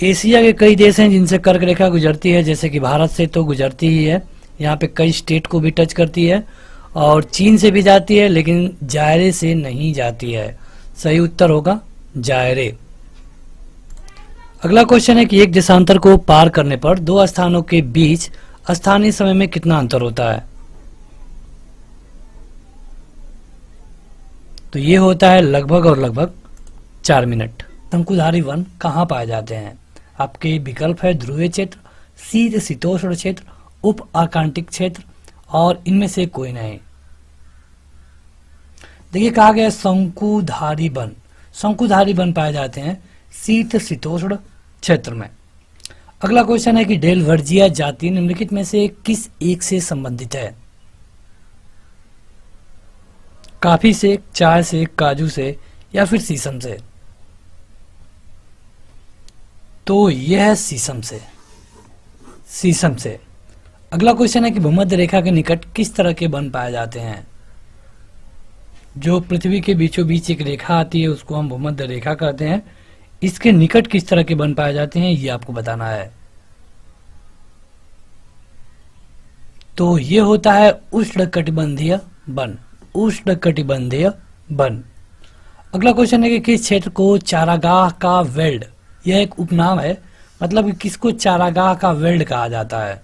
एशिया के कई देश हैं जिनसे कर्क रेखा गुजरती है, जैसे कि भारत से तो गुजरती ही है, यहाँ पे कई स्टेट को भी टच करती है, और चीन से भी जाती है, लेकिन जायरे से नहीं जाती है। सही उत्तर होगा जायरे। अगला क्वेश्चन है कि एक देशांतर को पार करने पर 2 स्थानों के बीच स्थानीय समय में कितना अंतर होता है। तो ये होता है लगभग और लगभग 4 मिनट। शंकुधारी वन कहाँ पाए जाते हैं। आपके विकल्प है ध्रुवीय क्षेत्र, शीतोष्ण क्षेत्र, उप आर्कटिक क्षेत्र, और इनमें से कोई नहीं। देखिए कहा गया शंकुधारी वन। शंकुधारी वन पाए जाते हैं शीतोष्ण क्षेत्र में। अगला क्वेश्चन है कि डेलवर्जिया जाति निम्नलिखित में से किस एक से संबंधित है? कॉफी से, चाय से, काजू से या फिर शीशम से? तो यह है शीशम से, शीशम से। अगला क्वेश्चन है कि भूमध्य रेखा के निकट किस तरह के वन पाए जाते हैं? जो पृथ्वी के बीचों बीच एक रेखा आती है उसको हम भूमध्य रेखा कहते हैं। इसके निकट किस तरह के वन पाए जाते हैं ये आपको बताना है। तो ये होता है उष्णकटिबंधीय वन, उष्णकटिबंधीय वन। अगला क्वेश्चन है कि किस क्षेत्र को चारागाह का वेल्ड, यह एक उपनाम है, मतलब किसको चारागाह का वेल्ड कहा जाता है?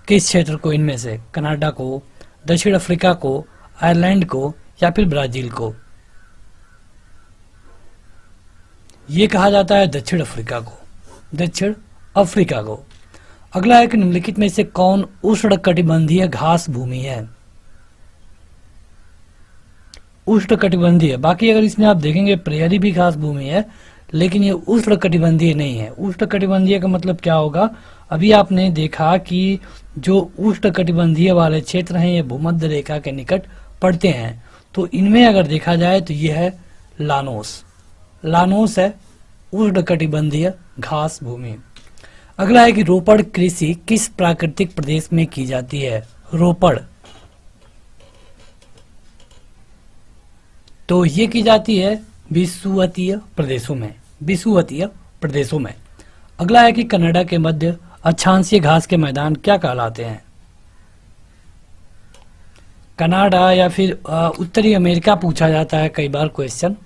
किस क्षेत्र को इनमें से? कनाडा को, दक्षिण अफ्रीका को, आयरलैंड को या फिर ब्राजील को? यह कहा जाता है दक्षिण अफ्रीका को, दक्षिण अफ्रीका को। अगला है कि निम्नलिखित में से कौन उष्णकटिबंधीय घास भूमि है? उष्णकटिबंधीय, बाकी अगर इसमें आप देखेंगे प्रेयरी भी घास भूमि है, लेकिन ये उष्णकटिबंधीय नहीं है। उष्णकटिबंधीय का मतलब क्या होगा? अभी आपने देखा कि जो उष्णकटिबंधीय वाले क्षेत्र हैं ये भूमध्य रेखा के निकट पड़ते हैं, तो इनमें अगर देखा जाए तो ये है लानोस, लानोस है उष्णकटिबंधीय घास भूमि। अगला है कि रोपड़ कृषि किस प्राकृतिक प्रदेश में की जाती है? रोपड़, तो ये की जाती है विषुवतीय प्रदेशों में, विषुवतीय प्रदेशों में। अगला है कि कनाडा के मध्य अक्षांशीय घास के मैदान क्या कहलाते हैं? कनाडा या फिर उत्तरी अमेरिका पूछा जाता है कई बार क्वेश्चन।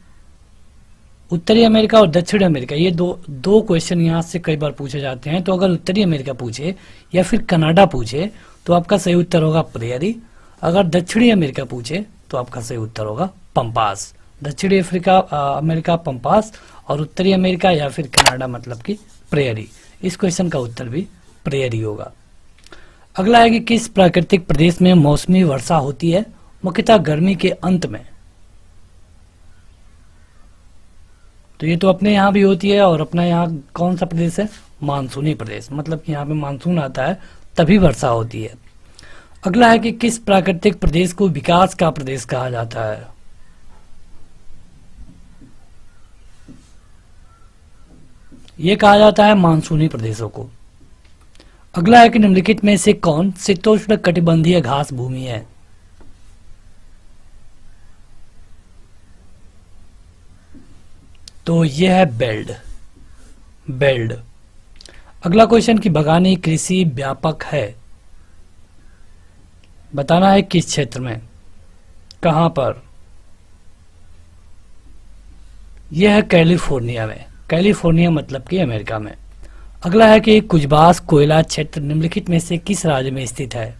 उत्तरी अमेरिका और दक्षिण अमेरिका, ये दो क्वेश्चन यहाँ से कई बार पूछे जाते हैं। तो अगर उत्तरी अमेरिका पूछे या फिर कनाडा पूछे तो आपका सही उत्तर होगा प्रेयरी। अगर दक्षिणी अमेरिका पूछे तो आपका सही उत्तर होगा पंपास। दक्षिणी अमेरिका पंपास और उत्तरी अमेरिका या फिर कनाडा मतलब कि प्रेयरी। इस क्वेश्चन का उत्तर भी प्रेयरी होगा। अगला है कि किस प्राकृतिक प्रदेश में मौसमी वर्षा होती है? मुख्यतः गर्मी के अंत में। तो ये तो अपने यहाँ भी होती है, और अपना यहाँ कौन सा प्रदेश है? मानसूनी प्रदेश, मतलब कि यहाँ पे मानसून आता है तभी वर्षा होती है। अगला है कि किस प्राकृतिक प्रदेश को विकास का प्रदेश कहा जाता है? ये कहा जाता है मानसूनी प्रदेशों को। अगला है कि निम्नलिखित में से कौन शीतोष्ण कटिबंधीय घास भूमि है? तो यह है बेल्ट, बेल्ट। अगला क्वेश्चन कि बगानी कृषि व्यापक है, बताना है किस क्षेत्र में, कहां पर? यह है कैलिफोर्निया में, कैलिफोर्निया मतलब कि अमेरिका में। अगला है कि कुजबास कोयला क्षेत्र निम्नलिखित में से किस राज्य में स्थित है?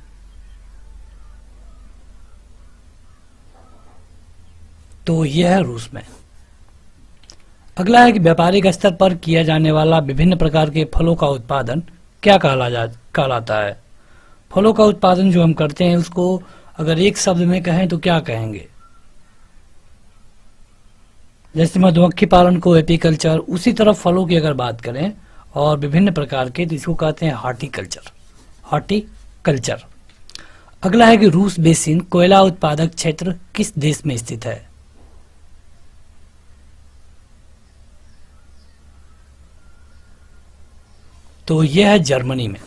तो यह है रूस में। अगला है कि व्यापारिक स्तर पर किया जाने वाला विभिन्न प्रकार के फलों का उत्पादन क्या कहलाता है? फलों का उत्पादन जो हम करते हैं उसको अगर एक शब्द में कहें तो क्या कहेंगे? जैसे मधुमक्खी पालन को एपीकल्चर, उसी तरह फलों की अगर बात करें और विभिन्न प्रकार के तो इसको कहते हैं हॉर्टिकल्चर, हॉर्टिकल्चर। अगला है कि रूस बेसिन कोयला उत्पादक क्षेत्र किस देश में स्थित है? तो यह है जर्मनी में।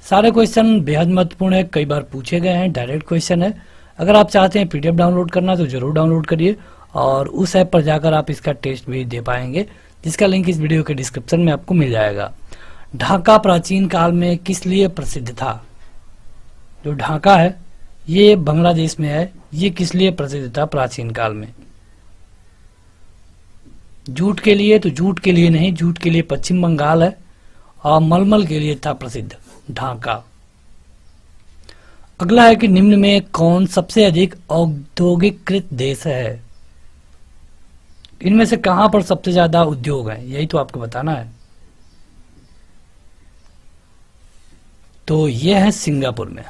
सारे क्वेश्चन बेहद महत्वपूर्ण है, कई बार पूछे गए हैं, डायरेक्ट क्वेश्चन है। अगर आप चाहते हैं पीडीएफ डाउनलोड करना तो जरूर डाउनलोड करिए, और उस ऐप पर जाकर आप इसका टेस्ट भी दे पाएंगे, जिसका लिंक इस वीडियो के डिस्क्रिप्शन में आपको मिल जाएगा। ढाका प्राचीन काल में किस लिए प्रसिद्ध था? जो ढाका है ये बांग्लादेश में है, ये किस लिए प्रसिद्ध था प्राचीन काल में? जूट के लिए? तो जूट के लिए नहीं, जूट के लिए पश्चिम बंगाल है, और मलमल के लिए था प्रसिद्ध ढाका। अगला है कि निम्न में कौन सबसे अधिक औद्योगिकृत देश है? इनमें से कहां पर सबसे ज्यादा उद्योग है, यही तो आपको बताना है। तो यह है सिंगापुर में,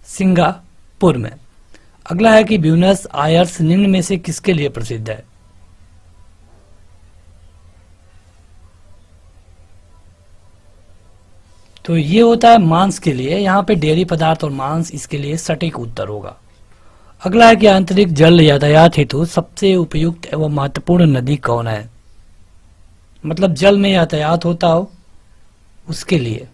सिंगापुर में। अगला है कि ब्यूनस आयर्स निम्न में से किसके लिए प्रसिद्ध है? तो ये होता है मांस के लिए, यहाँ पे डेयरी पदार्थ और मांस इसके लिए सटीक उत्तर होगा। अगला है कि आंतरिक जल यातायात हेतु सबसे उपयुक्त एवं महत्वपूर्ण नदी कौन है? मतलब जल में यातायात होता हो उसके लिए।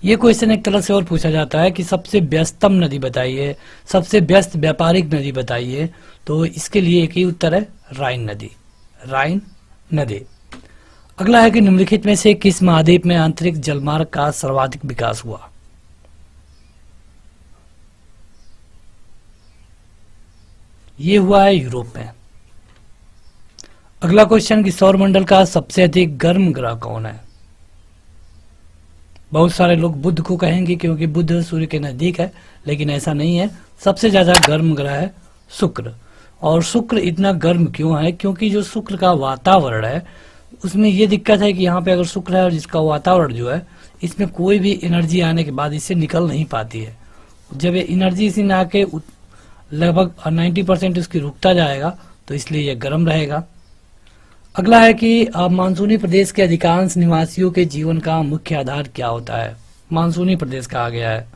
ये क्वेश्चन एक तरह से और पूछा जाता है कि सबसे व्यस्तम नदी बताइए, सबसे व्यस्त व्यापारिक नदी बताइए, तो इसके लिए एक ही उत्तर है, राइन नदी। राइन नदी। अगला है कि निम्नलिखित में से किस महाद्वीप में आंतरिक जलमार्ग का सर्वाधिक विकास हुआ? ये हुआ है यूरोप में। अगला क्वेश्चन कि सौरमंडल का सबसे अधिक गर्म ग्रह कौन है? बहुत सारे लोग बुध को कहेंगे क्योंकि बुध सूर्य के नजदीक है, लेकिन ऐसा नहीं है। सबसे ज्यादा गर्म ग्रह है शुक्र। और शुक्र इतना गर्म क्यों है? क्योंकि जो शुक्र का वातावरण है उसमें ये दिक्कत है कि यहाँ पे अगर शुक्र है और जिसका वातावरण जो है इसमें कोई भी एनर्जी आने के बाद इससे निकल नहीं पाती है। जब ये एनर्जी इसी में आके लगभग 90% उसकी रुकता जाएगा, तो इसलिए यह गर्म रहेगा। अगला है कि मानसूनी प्रदेश के अधिकांश निवासियों के जीवन का मुख्य आधार क्या होता है? मानसूनी प्रदेश कहा गया है।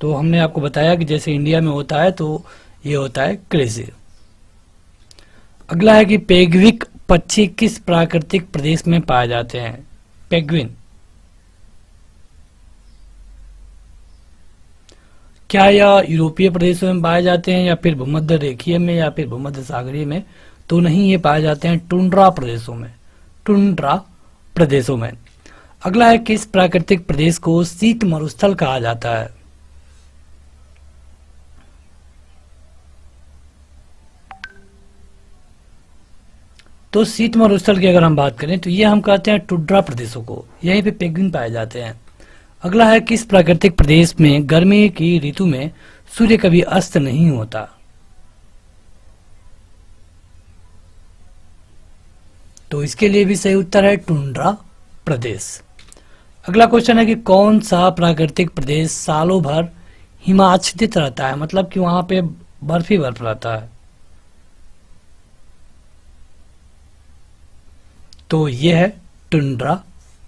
तो हमने आपको बताया कि जैसे इंडिया में होता है तो ये होता है कृषि। अगला है कि पेंगुइन पक्षी किस प्राकृतिक प्रदेश में पाए जाते हैं? पेंगुइन। क्या यह यूरोपीय प्रदेशों में पाए जाते हैं या फिर भूमध्य रेखीय में या फिर भूमध्य सागरीय में? तो नहीं, ये पाए जाते हैं टुंड्रा प्रदेशों में। टुंड्रा प्रदेशों में। अगला है किस प्राकृतिक प्रदेश को शीत मरुस्थल कहा जाता है? तो शीत मरुस्थल की अगर हम बात करें तो ये हम कहते हैं टुंड्रा प्रदेशों को। यहीं पे पेंगुइन पाए जाते हैं। अगला है किस प्राकृतिक प्रदेश में गर्मी की ऋतु में सूर्य कभी अस्त नहीं होता? तो इसके लिए भी सही उत्तर है टुंड्रा प्रदेश। अगला क्वेश्चन है कि कौन सा प्राकृतिक प्रदेश सालों भर हिमाच्छादित रहता है? मतलब कि वहां पे बर्फ ही बर्फ रहता है। तो ये है टुंड्रा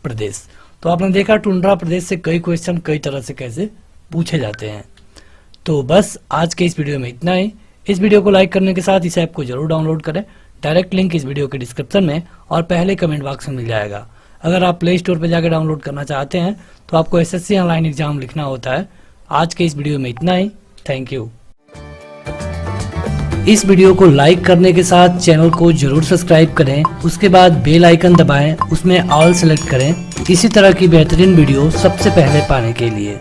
प्रदेश। तो आपने देखा टुंड्रा प्रदेश से कई क्वेश्चन कई तरह से कैसे पूछे जाते हैं। तो बस आज के इस वीडियो में इतना ही। इस वीडियो को लाइक करने के साथ इस ऐप को जरूर डाउनलोड करें। डायरेक्ट लिंक इस वीडियो के डिस्क्रिप्शन में और पहले कमेंट बॉक्स में मिल जाएगा। अगर आप प्ले स्टोर पर जाकर डाउनलोड करना चाहते हैं तो आपको एसएससी ऑनलाइन एग्जाम लिखना होता है। आज के इस वीडियो में इतना ही। Thank you. इस वीडियो को लाइक करने के साथ चैनल को जरूर सब्सक्राइब करें। उसके बाद बेल आइकन दबाएं, उसमें ऑल सेलेक्ट करें इसी तरह की बेहतरीन वीडियो सबसे पहले पाने के लिए।